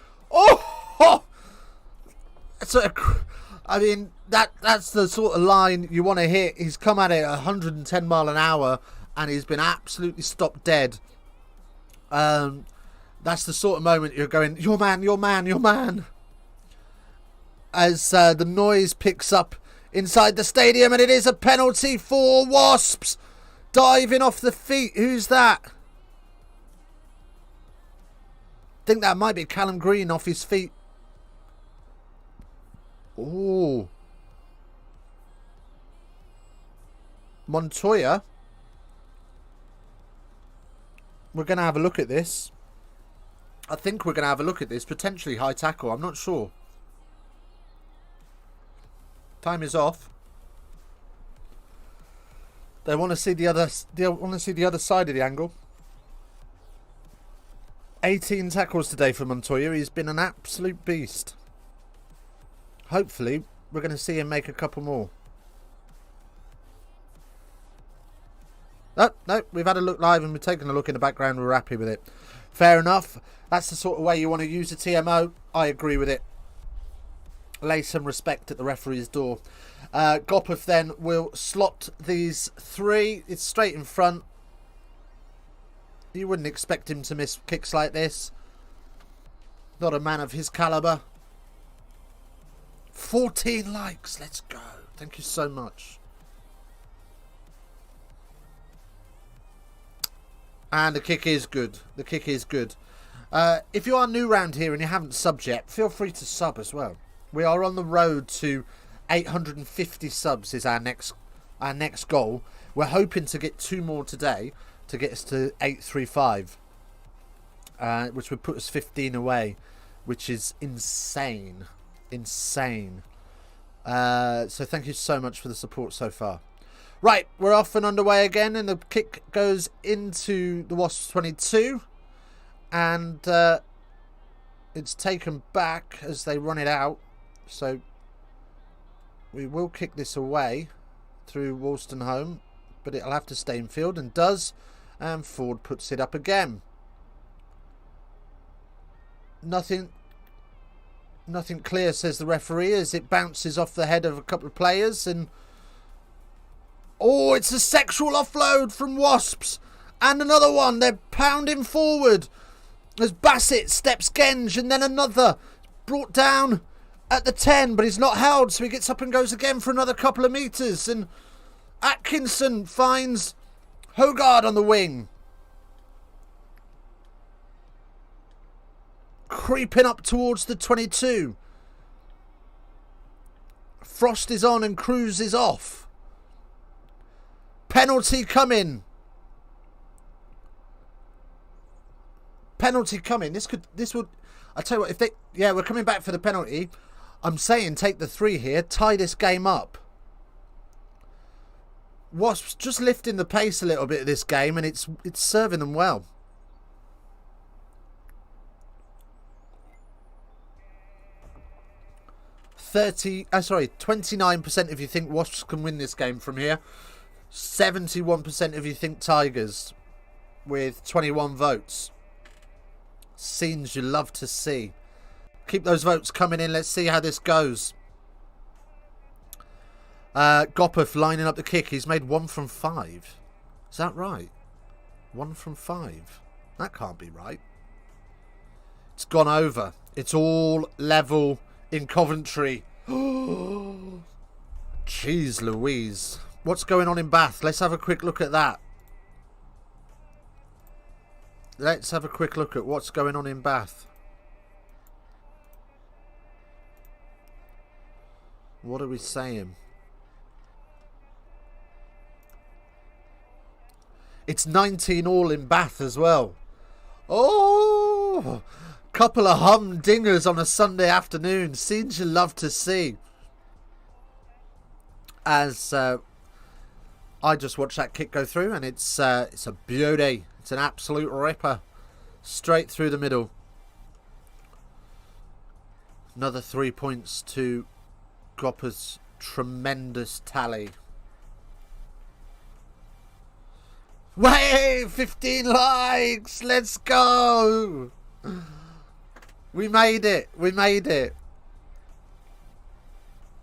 I mean, that's the sort of line you want to hit. He's come at it at 110 mile an hour, and he's been absolutely stopped dead. That's the sort of moment you're going, your man, your man, your man. As the noise picks up inside the stadium, and it is a penalty for Wasps. Diving off the feet. Who's that? I think that might be Callum Green off his feet. Oh. Montoya. We're going to have a look at this. I think we're going to have a look at this. Potentially high tackle. I'm not sure. Time is off. They want to see the other. They want to see the other side of the angle. 18 tackles today for Montoya. He's been an absolute beast. Hopefully, we're going to see him make a couple more. No, we've had a look live and we've taken a look in the background. We're happy with it. Fair enough. That's the sort of way you want to use a TMO. I agree with it. Lay some respect at the referee's door. Gopov then will slot these three. It's straight in front. You wouldn't expect him to miss kicks like this. Not a man of his calibre. 14 likes. Let's go. Thank you so much. And the kick is good. The kick is good. If you are new round here and you haven't subbed yet, feel free to sub as well. We are on the road to 850 subs is our next goal. We're hoping to get 2 more today to get us to 835, which would put us 15 away, which is insane. Insane. So thank you so much for the support so far. Right, we're off and underway again, and the kick goes into the Wasps 22, and it's taken back as they run it out. So we will kick this away through Wolstenholme, but it'll have to stay in field, and does, and Ford puts it up again. Nothing clear, says the referee, as it bounces off the head of a couple of players, and oh, it's a sexual offload from Wasps. And another one. They're pounding forward as Bassett steps Genge, and then another. Brought down at the 10, but he's not held, so he gets up and goes again for another couple of metres. And Atkinson finds Hogard on the wing. Creeping up towards the 22. Frost is on and Cruz is off. Penalty coming. Penalty coming. This would. I tell you what. If they, yeah, we're coming back for the penalty. I'm saying take the 3 here. Tie this game up. Wasps just lifting the pace a little bit of this game, and it's serving them well. Sorry, 29% if you think Wasps can win this game from here. 71% if you think Tigers, with 21 votes. Scenes you love to see. Keep those votes coming in. Let's see how this goes. Gopov lining up the kick. He's made 1 from 5. Is that right? 1 from 5. That can't be right. It's gone over. It's all level in Coventry. Jeez Louise. What's going on in Bath? Let's have a quick look at that. Let's have a quick look at what's going on in Bath. What are we saying? It's 19 all in Bath as well. Oh, couple of humdingers on a Sunday afternoon. Scenes you love to see. As I just watched that kick go through, and it's a beauty. It's an absolute ripper. Straight through the middle. Another 3 points to Gopper's tremendous tally. Way, 15 likes. Let's go. We made it. We made it.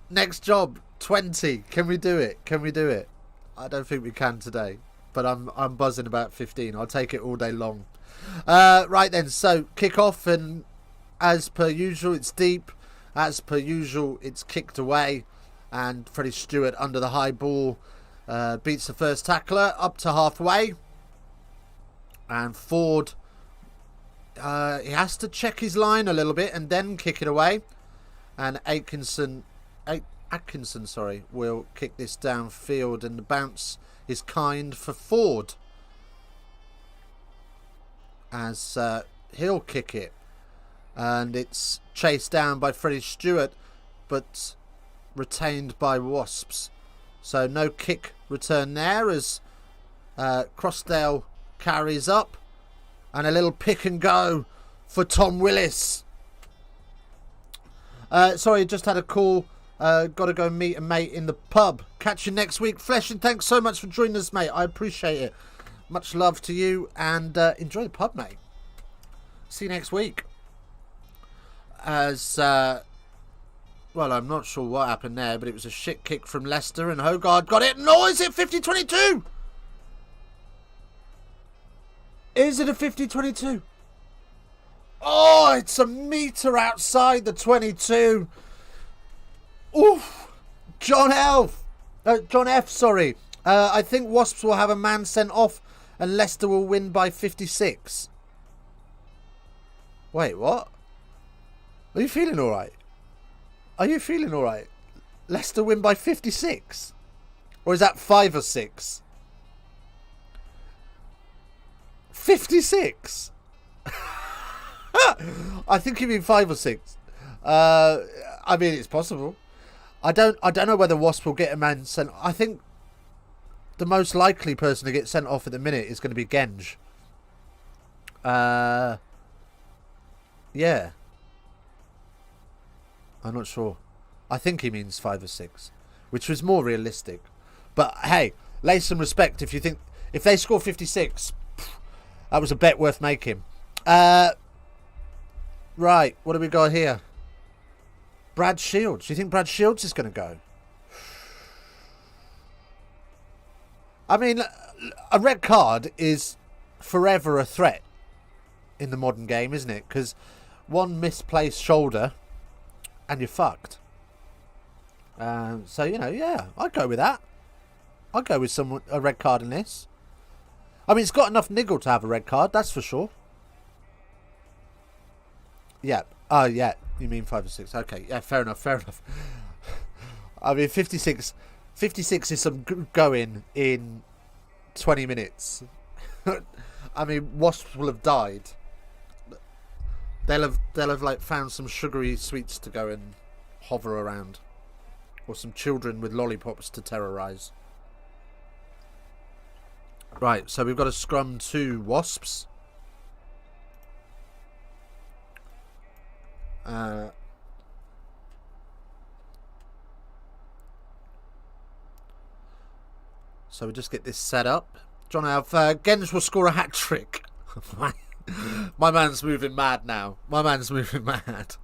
Next job, 20. Can we do it? Can we do it? I don't think we can today, but I'm buzzing about 15. I'll take it all day long. Right then, so kick off, and as per usual, it's deep. As per usual, it's kicked away, and Freddie Stewart under the high ball beats the first tackler up to halfway, and Ford he has to check his line a little bit and then kick it away, and Atkinson will kick this downfield, and the bounce is kind for Ford as he'll kick it, and it's chased down by Freddie Stewart but retained by Wasps. So no kick return there as Crossdale carries up, and a little pick and go for Tom Willis. Sorry, just had a call. Got to go meet a mate in the pub. Catch you next week. Flesh, and thanks so much for joining us, mate. I appreciate it. Much love to you, and enjoy the pub, mate. See you next week. As well, I'm not sure what happened there, but it was a shit kick from Leicester, and Hogard got it. No, is it 50-22? Is it a 50-22? Oh, it's a metre outside the 22. Oof. John F, sorry. I think Wasps will have a man sent off and Leicester will win by 56. Wait, what? Are you feeling alright? Are you feeling alright? Leicester win by 56? Or is that 5 or 6? 56? I think you mean 5 or 6. I mean, it's possible. I don't know whether Wasp will get a man sent. I think the most likely person to get sent off at the minute is going to be Genge. Yeah. I'm not sure. I think he means 5 or 6, which was more realistic. But hey, lay some respect if you think if they score 56, that was a bet worth making. Right, what do we got here? Brad Shields. Do you think Brad Shields is going to go? I mean, a red card is forever a threat in the modern game, isn't it? Because one misplaced shoulder and you're fucked. So, you know, yeah, I'd go with that. I'd go with a red card in this. I mean, it's got enough niggle to have a red card, that's for sure. Yeah. Oh, yeah. You mean 5 or 6. Okay. Yeah, fair enough. Fair enough. I mean, 56 is some going in 20 minutes. I mean, Wasps will have died. They'll have like found some sugary sweets to go and hover around, or some children with lollipops to terrorise. Right, so we've got a scrum to Wasps. So we just get this set up. John Alf, Gens will score a hat-trick. My man's moving mad now. My man's moving mad.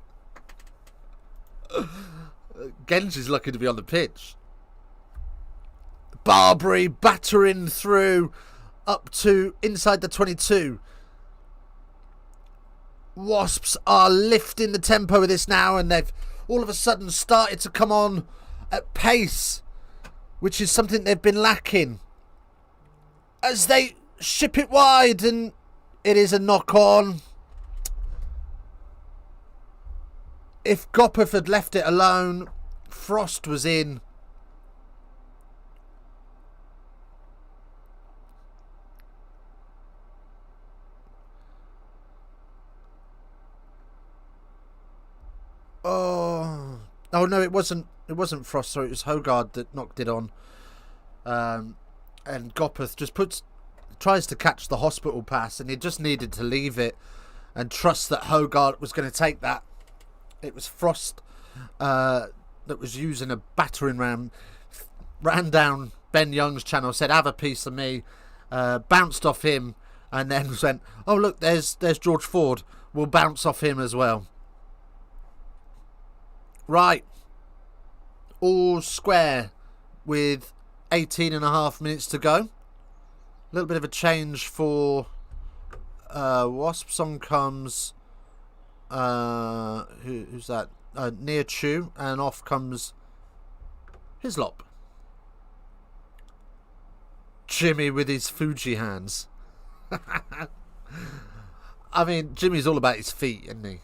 Gens is lucky to be on the pitch. Barbary battering through up to inside the 22. Wasps are lifting the tempo with this now, and they've all of a sudden started to come on at pace, which is something they've been lacking. As they ship it wide, and it is a knock-on. If Gopeth had left it alone, Frost was in. Oh no, it wasn't Frost, sorry, it was Hogard that knocked it on. And Gopeth just tries to catch the hospital pass, and he just needed to leave it and trust that Hogard was going to take that. It was Frost that was using a battering ram, ran down Ben Young's channel, said have a piece of me, bounced off him, and then went, oh look, there's George Ford, we'll bounce off him as well. Right, all square with 18.5 minutes to go. A little bit of a change for Wasps. On comes who's that? Near Chew, and off comes Hislop. Jimmy with his Fuji hands. I mean, Jimmy's all about his feet, isn't he?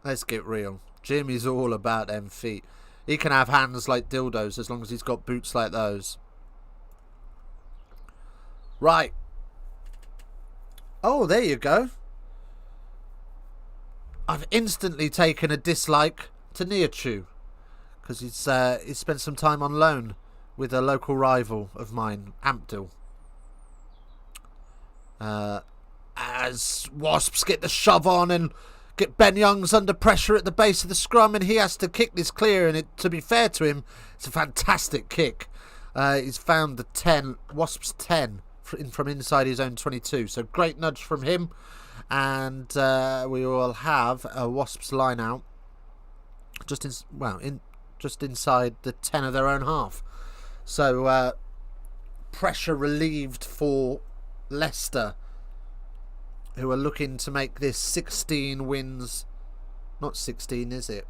Let's get real. Jimmy's all about them feet. He can have hands like dildos as long as he's got boots like those. Right. Oh, there you go. I've instantly taken a dislike to Nearchew because he's spent some time on loan with a local rival of mine, Ampdill. As Wasps get the shove on and get Ben Youngs under pressure at the base of the scrum, and he has to kick this clear, and to be fair to him, it's a fantastic kick. He's found the 10, Wasps 10 from inside his own 22, so great nudge from him, and we will have a Wasps line out just inside the 10 of their own half. So pressure relieved for Leicester, who are looking to make this 16 wins. Not 16, is it?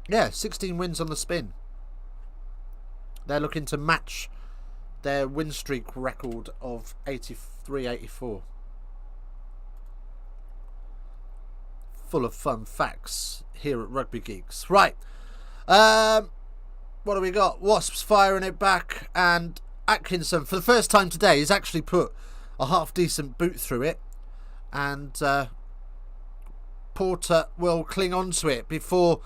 Yeah, 16 wins on the spin. They're looking to match their win streak record of 83-84. Full of fun facts here at Rugby Geeks. Right. What do we got? Wasps firing it back, and Atkinson, for the first time today, has actually put a half-decent boot through it. And Porter will cling on to it before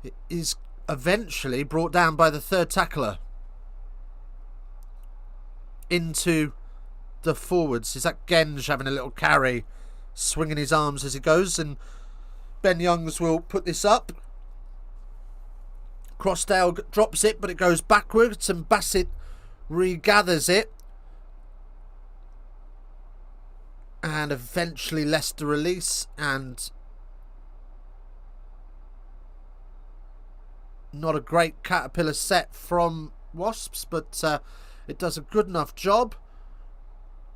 it is eventually brought down by the third tackler into the forwards. Is that Genge having a little carry, swinging his arms as he goes, and Ben Youngs will put this up. Crossdale drops it, but it goes backwards, and Bassett regathers it. And eventually Leicester release, and not a great caterpillar set from Wasps, but it does a good enough job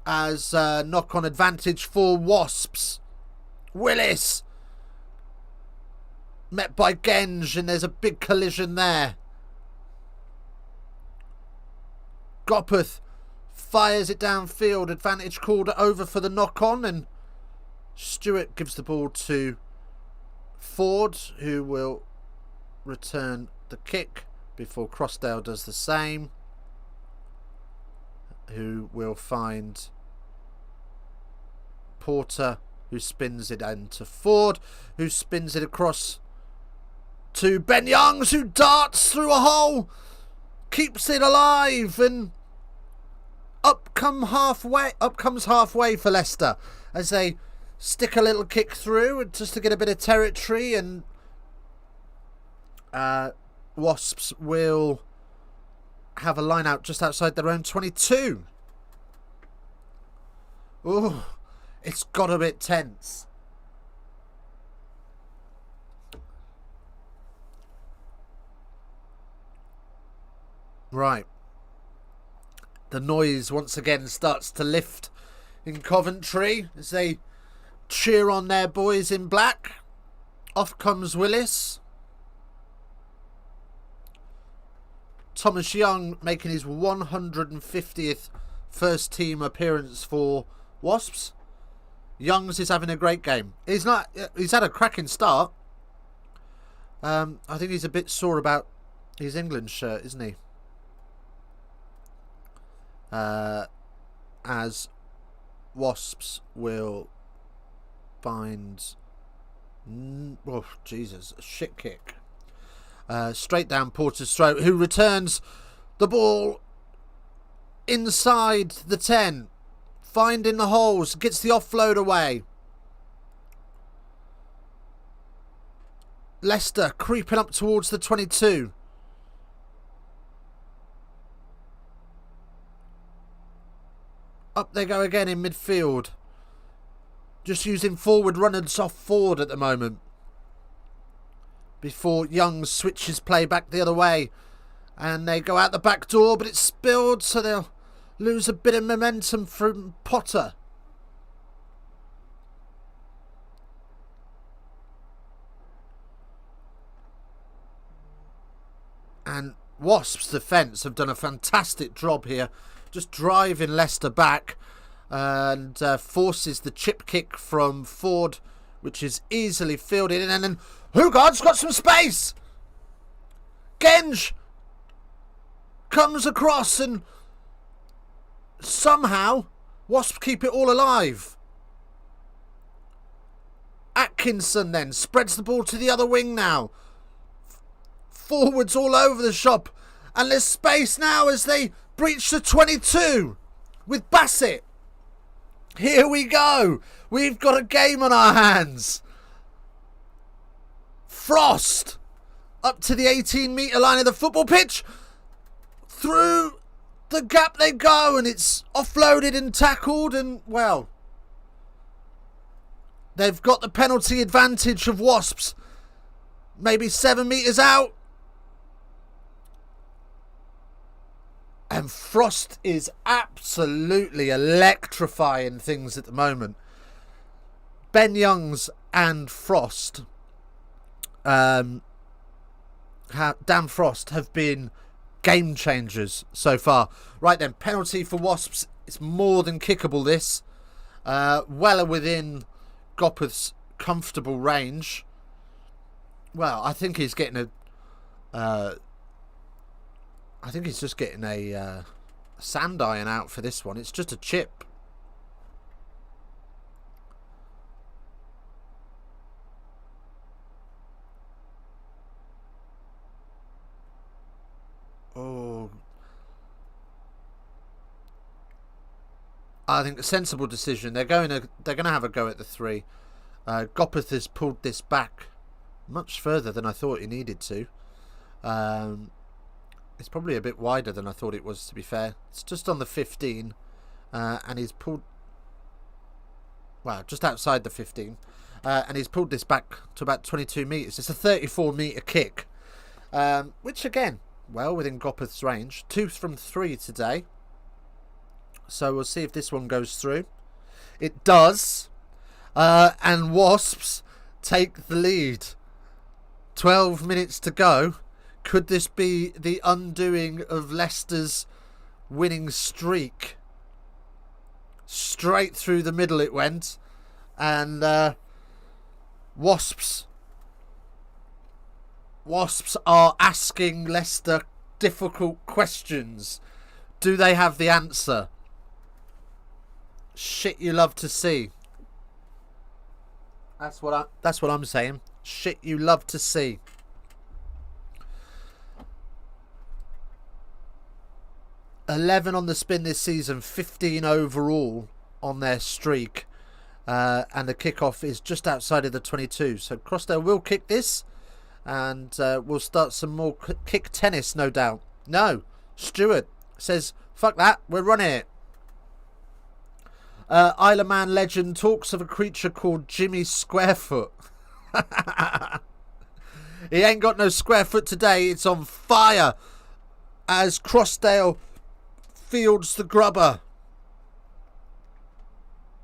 as knock-on advantage for Wasps. Willis met by Genge, and there's a big collision there. Gopeth fires it downfield, advantage called over for the knock-on, and Stewart gives the ball to Ford, who will return the kick before Crossdale does the same, who will find Porter, who spins it into Ford, who spins it across to Ben Youngs, who darts through a hole, keeps it alive, and up comes halfway for Leicester as they stick a little kick through just to get a bit of territory, and Wasps will have a line out just outside their own 22. Ooh, it's got a bit tense. Right. The noise once again starts to lift in Coventry as they cheer on their boys in black. Off comes Willis. Thomas Young making his 150th first team appearance for Wasps. Youngs is having a great game. He's had a cracking start. I think he's a bit sore about his England shirt, isn't he? As Wasps will find... Oh, Jesus. A shit kick. Straight down Porter's throat, who returns the ball inside the 10. Finding the holes. Gets the offload away. Leicester creeping up towards the 22. Up they go again in midfield. Just using forward runners off forward at the moment. Before Young switches play back the other way. And they go out the back door, but it's spilled, so they'll lose a bit of momentum from Potter. And Wasps' defence have done a fantastic job here. Just driving Leicester back. And forces the chip kick from Ford, which is easily fielded. And then Hugard's got some space. Genge comes across and somehow Wasps keep it all alive. Atkinson then spreads the ball to the other wing now. Forwards all over the shop. And there's space now as they breach the 22 with Bassett. Here we go. We've got a game on our hands. Frost up to the 18-metre line of the football pitch. Through the gap they go, and it's offloaded and tackled, and, well, they've got the penalty advantage of Wasps. Maybe 7 metres out. And Frost is absolutely electrifying things at the moment. Ben Youngs and Frost, Dan Frost, have been game changers so far. Right then, penalty for Wasps. It's more than kickable, this. Well within Gopeth's comfortable range. Well, I think he's getting I think he's just getting a sand iron out for this one. It's just a chip. Oh. I think a sensible decision. They're going to have a go at the 3. Gopeth has pulled this back much further than I thought he needed to. It's probably a bit wider than I thought it was, to be fair. It's just on the 15. And he's pulled... Well, just outside the 15. And he's pulled this back to about 22 metres. It's a 34-metre kick. Which, again, well within Gopeth's range. 2 from 3 today. So we'll see if this one goes through. It does. And Wasps take the lead. 12 minutes to go. Could this be the undoing of Leicester's winning streak? Straight through the middle it went. And Wasps are asking Leicester difficult questions. Do they have the answer? Shit you love to see. That's what I'm saying. Shit you love to see. $11 on the spin this season, 15 overall on their streak. And the kickoff is just outside of the 22. So Crossdale will kick this. And we'll start some more kick tennis, no doubt. No, Stewart says, fuck that, we're running it. Isle of Man legend talks of a creature called Jimmy Squarefoot. He ain't got no square foot today. It's on fire as Crossdale fields the grubber.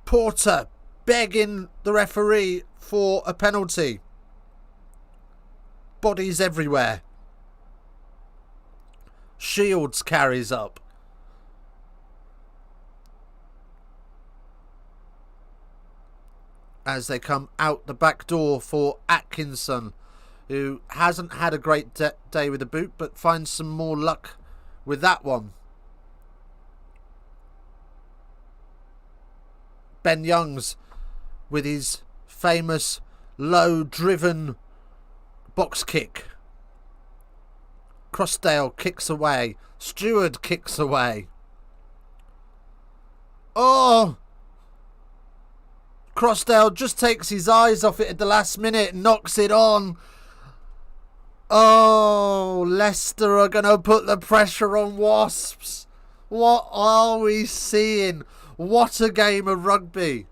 Porter begging the referee for a penalty. Bodies everywhere. Shields carries up. As they come out the back door for Atkinson, who hasn't had a great day with the boot, but finds some more luck with that one. Ben Youngs with his famous low-driven box kick. Crossdale kicks away. Stewart kicks away. Oh! Crossdale just takes his eyes off it at the last minute and knocks it on. Oh, Leicester are going to put the pressure on Wasps. What are we seeing? What a game of rugby.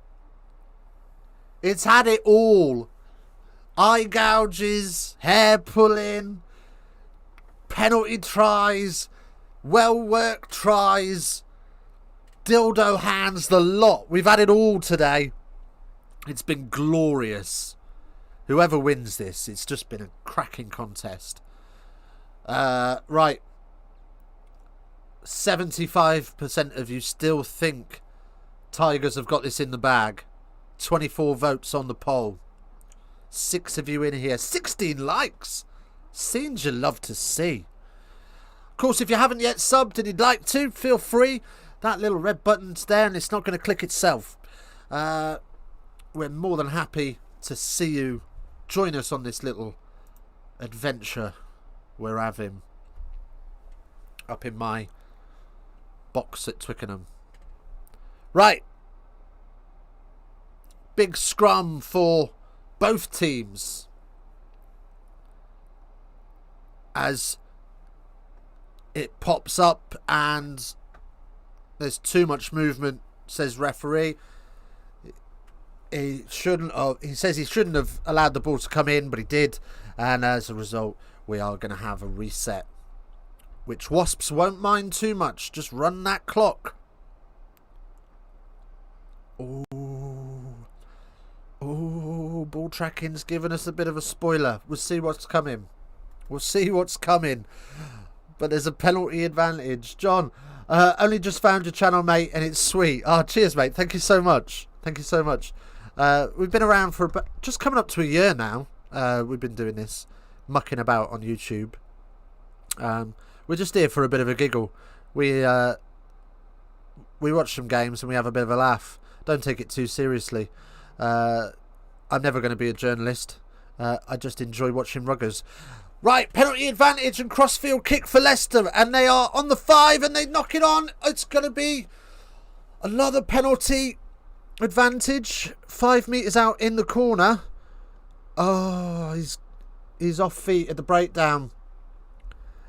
It's had it all. Eye gouges, hair pulling, penalty tries, well-worked tries, dildo hands, the lot. We've had it all today. It's been glorious. Whoever wins this, it's just been a cracking contest. Right. 75% of you still think Tigers have got this in the bag. 24 votes on the poll. 6 of you in here. 16 likes. Scenes you love to see. Of course, if you haven't yet subbed and you'd like to, feel free. That little red button's there and it's not going to click itself. We're more than happy to see you join us on this little adventure we're having up in my box at Twickenham. Right. Big scrum for both teams. As it pops up and there's too much movement, says referee. He shouldn't have. He says he shouldn't have allowed the ball to come in, but he did, and as a result, we are going to have a reset, which Wasps won't mind too much. Just run that clock. Oh, ball tracking's given us a bit of a spoiler. We'll see what's coming. We'll see what's coming. But there's a penalty advantage. John, only just found your channel, mate, and it's sweet. Oh, cheers, mate. Thank you so much. Thank you so much. We've been around for just coming up to a year now. We've been doing this, mucking about on YouTube. We're just here for a bit of a giggle. We watch some games and we have a bit of a laugh. Don't take it too seriously. I'm never going to be a journalist. I just enjoy watching ruggers. Right, penalty advantage and crossfield kick for Leicester, and they are on the 5 and they knock it on. It's going to be another penalty advantage. 5 metres out in the corner. Oh, he's off feet at the breakdown.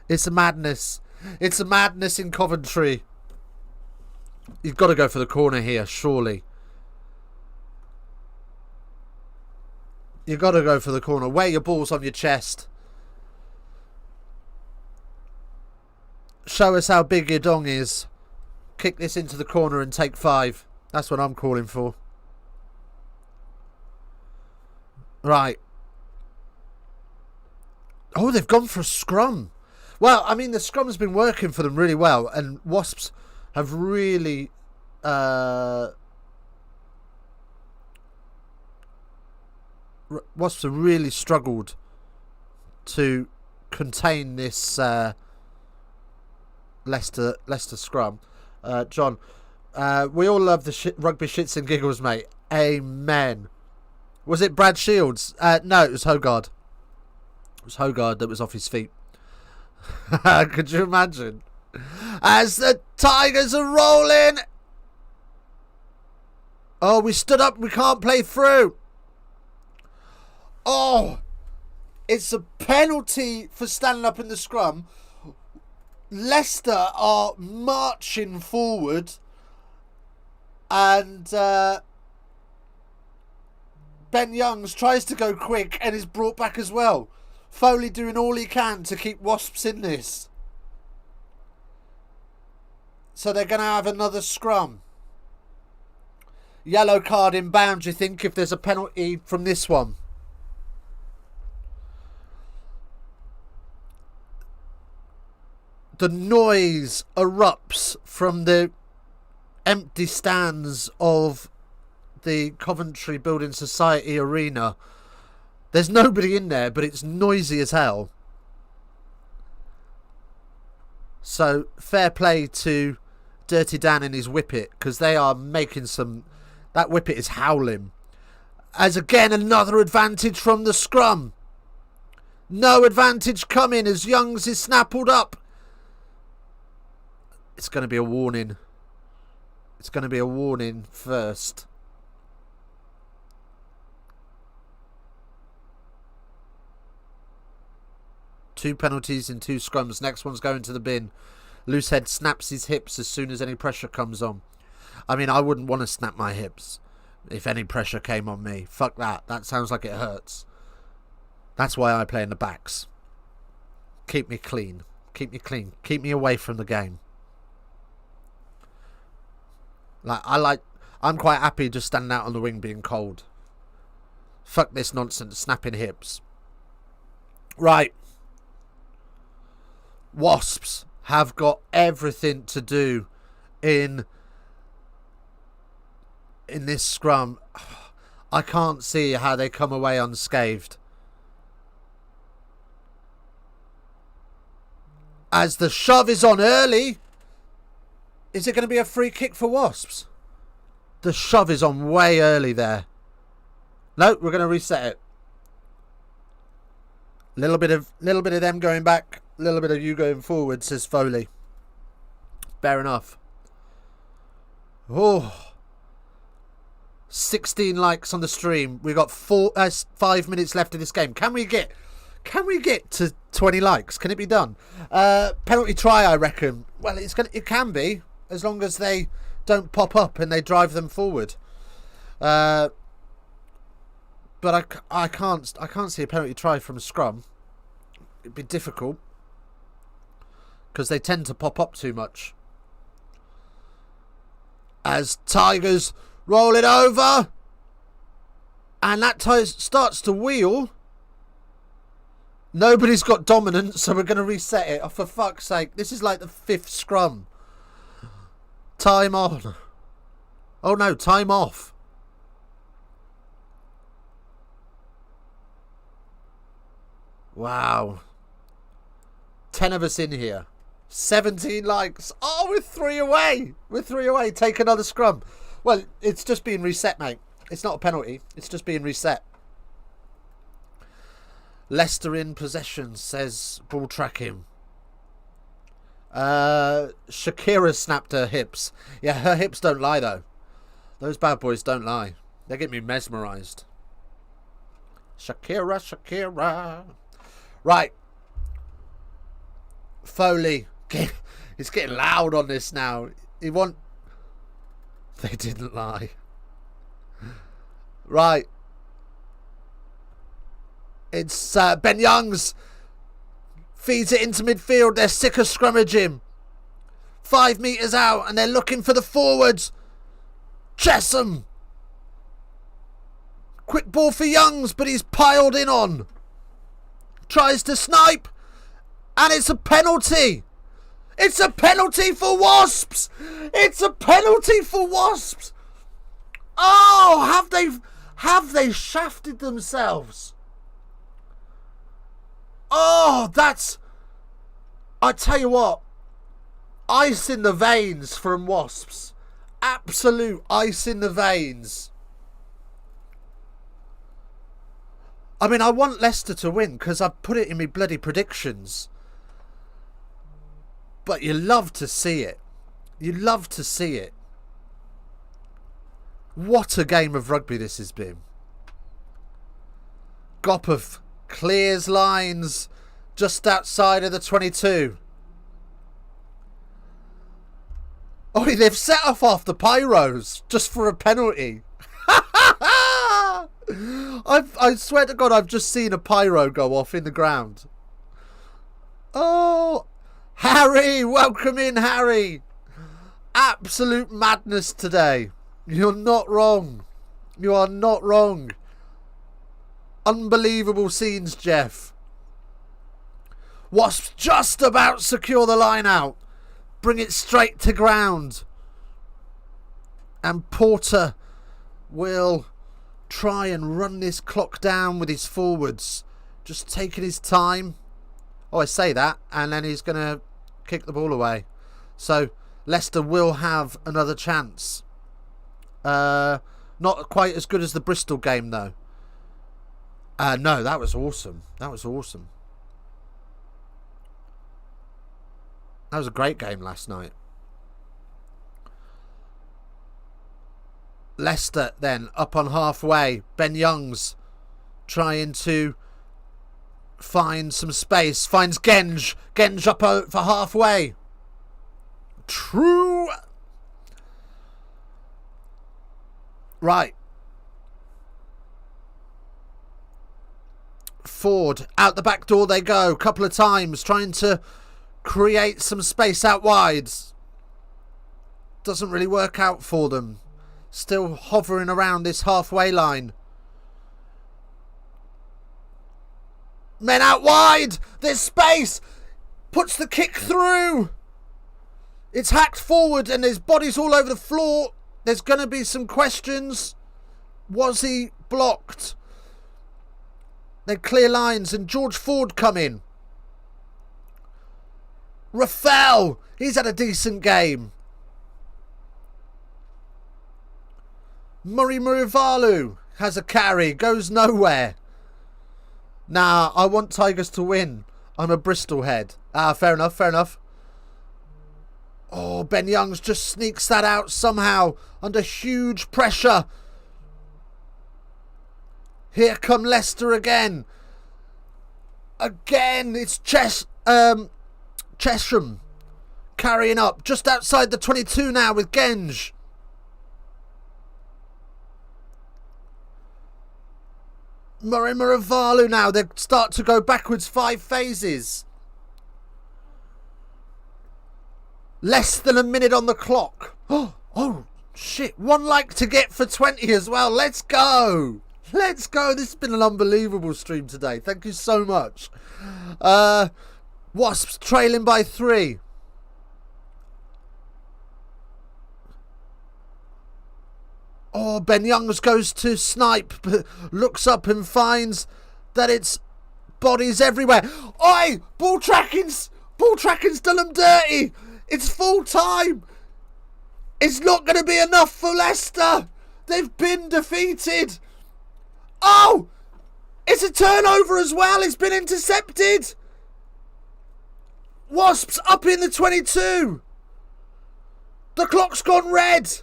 It's a madness. It's a madness in Coventry. You've got to go for the corner here, surely. You've got to go for the corner. Wear your balls on your chest. Show us how big your dong is. Kick this into the corner and take 5. That's what I'm calling for. Right. Oh, they've gone for a scrum. Well, I mean, the scrum's been working for them really well, and Wasps have really struggled to contain this Leicester scrum. John, we all love the rugby shits and giggles, mate. Amen. Was it Brad Shields? No, it was Hogard. It was Hogard that was off his feet. Could you imagine? As the Tigers are rolling. Oh, we stood up. We can't play through. Oh, it's a penalty for standing up in the scrum. Leicester are marching forward, and Ben Youngs tries to go quick and is brought back as well. Foley doing all he can to keep Wasps in this. So they're going to have another scrum. Yellow card inbound, do you think, if there's a penalty from this one? The noise erupts from the empty stands of the Coventry Building Society Arena. There's nobody in there, but it's noisy as hell. So fair play to Dirty Dan and his Whippet, because they are making some... That Whippet is howling. As again, another advantage from the scrum. No advantage coming as Youngs is snapped up. It's going to be a warning. It's going to be a warning first. Two penalties in two scrums. Next one's going to the bin. Loosehead snaps his hips as soon as any pressure comes on. I mean, I wouldn't want to snap my hips if any pressure came on me. Fuck that. That sounds like it hurts. That's why I play in the backs. Keep me clean. Keep me clean. Keep me away from the game. I'm quite happy just standing out on the wing being cold. Fuck this nonsense, snapping hips. Right. Wasps have got everything to do in this scrum. I can't see how they come away unscathed. As the shove is on early. Is it going to be a free kick for Wasps? The shove is on way early there. No, we're going to reset it. Little bit of them going back, little bit of you going forward, says Foley. Fair enough. Oh, 16 likes on the stream. We've got 5 minutes left in this game. Can we get to 20 likes? Can it be done? Penalty try, I reckon. Well, it can be, as long as they don't pop up and they drive them forward. But I can't see a penalty try from a scrum. It'd be difficult because they tend to pop up too much. As Tigers roll it over, and that starts to wheel. Nobody's got dominance, so we're going to reset it. Oh, for fuck's sake, this is like the 5th scrum. Time on. Oh no, time off. Wow. 10 of us in here. 17 likes. Oh, we're 3 away. We're 3 away. Take another scrum. Well, it's just being reset, mate. It's not a penalty. It's just being reset. Leicester in possession, says ball tracking. Shakira snapped her hips. Yeah, her hips don't lie, though. Those bad boys don't lie. They get me mesmerised. Shakira, Shakira. Right. Foley. It's getting loud on this now. They didn't lie. Right. It's Ben Youngs. Feeds it into midfield. They're sick of scrummaging. 5 metres out and they're looking for the forwards. Chesham. Quick ball for Youngs, but he's piled in on. Tries to snipe. And it's a penalty. It's a penalty for Wasps. It's a penalty for Wasps. Oh, have they shafted themselves? Oh, I tell you what, ice in the veins from Wasps. Absolute ice in the veins. I mean, I want Leicester to win because I've put it in my bloody predictions. But you love to see it. You love to see it. What a game of rugby this has been. Gopov clears lines just outside of the 22. Oh, they've set off half the pyros just for a penalty. I swear to God, I've just seen a pyro go off in the ground. Oh, Harry, welcome in, Harry. Absolute madness today. You're not wrong. You are not wrong. Unbelievable scenes, Jeff. Wasps just about secure the line out. Bring it straight to ground. And Porter will try and run this clock down with his forwards. Just taking his time. Oh, I say that. And then he's going to kick the ball away. So Leicester will have another chance. Not quite as good as the Bristol game, though. No, that was awesome. That was awesome. That was a great game last night. Leicester then up on halfway. Ben Youngs trying to find some space. Finds Genge. Genge up for halfway. True. Right. Ford. Out the back door they go. Couple of times. Trying to create some space out wide. Doesn't really work out for them. Still hovering around this halfway line. Men out wide. There's space. Puts the kick through. It's hacked forward and there's bodies all over the floor. There's going to be some questions. Was he blocked? They clear lines and George Ford come in. Rafael. He's had a decent game. Murray Murivalu has a carry. Goes nowhere. Nah, I want Tigers to win. I'm a Bristol head. Fair enough, fair enough. Oh, Ben Youngs just sneaks that out somehow. Under huge pressure. Here come Leicester again. Again, it's Chesham. Carrying up. Just outside the 22 now with Genge. Murray Murivalu now. They start to go backwards 5 phases. Less than a minute on the clock. Oh, shit. 1 like to get for 20 as well. Let's go. Let's go. This has been an unbelievable stream today. Thank you so much. Wasps trailing by 3. Oh, Ben Youngs goes to snipe, but looks up and finds that it's bodies everywhere. Oi! Ball tracking's done them dirty. It's full time. It's not going to be enough for Leicester. They've been defeated. Oh! It's a turnover as well. It's been intercepted. Wasps up in the 22. The clock's gone red.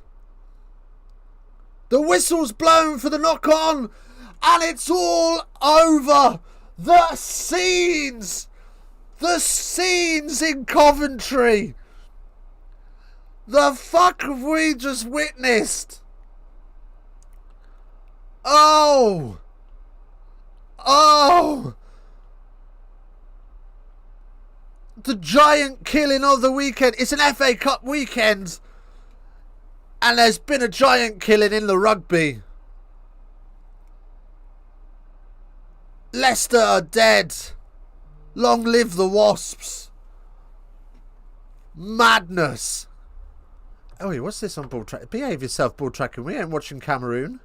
The whistle's blown for the knock-on. And it's all over. The scenes. The scenes in Coventry. The fuck have we just witnessed? Oh. Oh. The giant killing of the weekend. It's an FA Cup weekend. And there's been a giant killing in the rugby. Leicester are dead. Long live the Wasps. Madness. Oh, what's this on ball track? Behave yourself, ball tracking. We ain't watching Cameroon.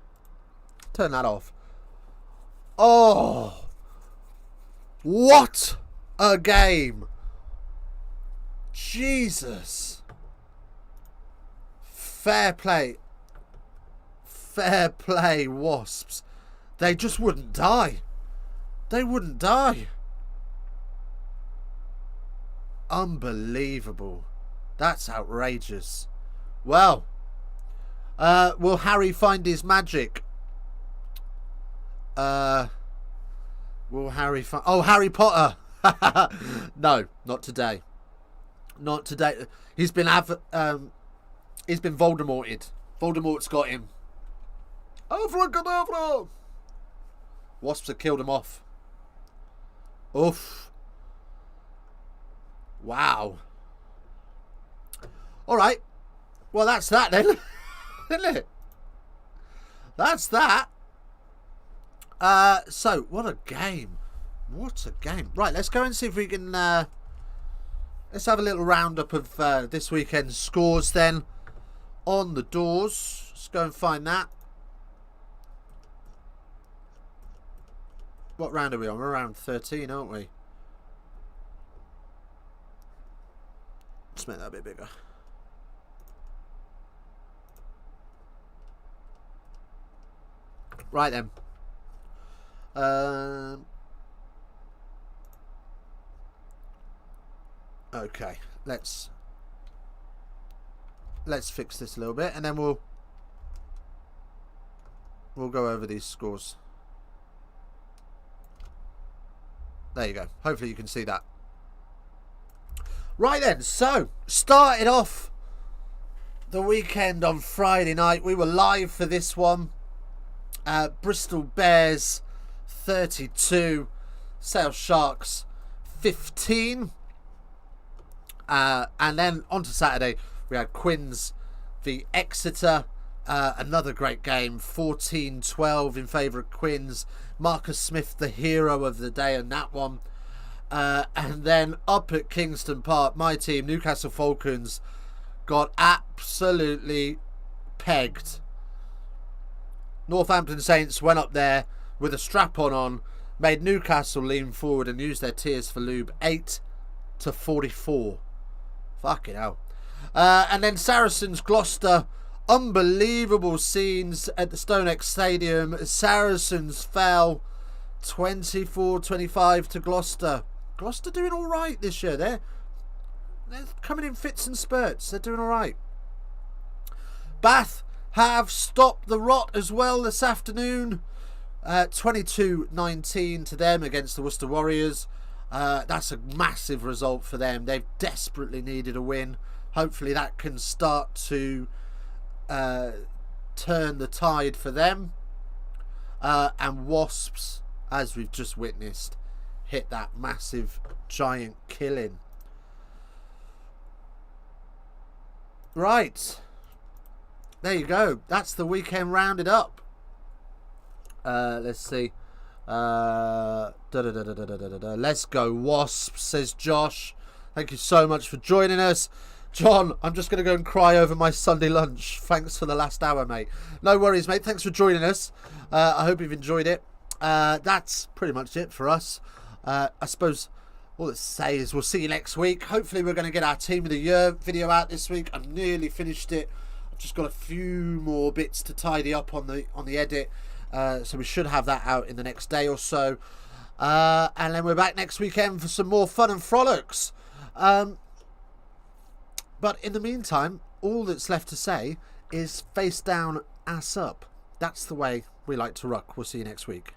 Turn that off. Oh. What a game. Jesus. Fair play. Fair play, Wasps. They just wouldn't die. They wouldn't die. Unbelievable. That's outrageous. Well, will Harry find his magic? Will Harry find... Oh, Harry Potter. No, not today. Not today. He's been Voldemorted. Voldemort's got him. Abracadabra! Wasps have killed him off. Oof. Wow. Alright. Well, that's that then. Isn't it? that's that. So, what a game. What a game. Right, let's go and see if we can... let's have a little roundup of this weekend's scores then. On the doors. Let's go and find that. What round are we on? We're around 13, aren't we? Let's make that a bit bigger. Right then. Okay, let's fix this a little bit, and then we'll go over these scores. There you go. Hopefully you can see that. Right then, so started off the weekend on Friday night. We were live for this one. Bristol Bears 32, Sale Sharks 15. And then on to Saturday, we had Quins v Exeter. Another great game, 14-12 in favour of Quins. Marcus Smith, the hero of the day in that one. And then up at Kingston Park, my team, Newcastle Falcons, got absolutely pegged. Northampton Saints went up there with a strap-on on, made Newcastle lean forward and use their tears for lube, 8-44. Fucking hell. And then Saracens Gloucester, unbelievable scenes at the StoneX Stadium. Saracens fell 24-25 to Gloucester. Gloucester doing all right this year. They're coming in fits and spurts. They're doing all right. Bath have stopped the rot as well this afternoon. 22-19 to them against the Worcester Warriors. That's a massive result for them. They've desperately needed a win. Hopefully that can start to turn the tide for them. And Wasps, as we've just witnessed, hit that massive giant killing. Right. There you go. That's the weekend rounded up. Let's see. Let's go Wasps, says Josh. Thank you so much for joining us. John, I'm just going to go and cry over my Sunday lunch. Thanks for the last hour, mate. No worries, mate. Thanks for joining us. I hope you've enjoyed it. That's pretty much it for us. I suppose all let's say is we'll see you next week. Hopefully we're going to get our Team of the Year video out this week. I've nearly finished it. I've just got a few more bits to tidy up on the edit. So we should have that out in the next day or so. And then we're back next weekend for some more fun and frolics. But in the meantime, all that's left to say is face down, ass up. That's the way we like to rock. We'll see you next week.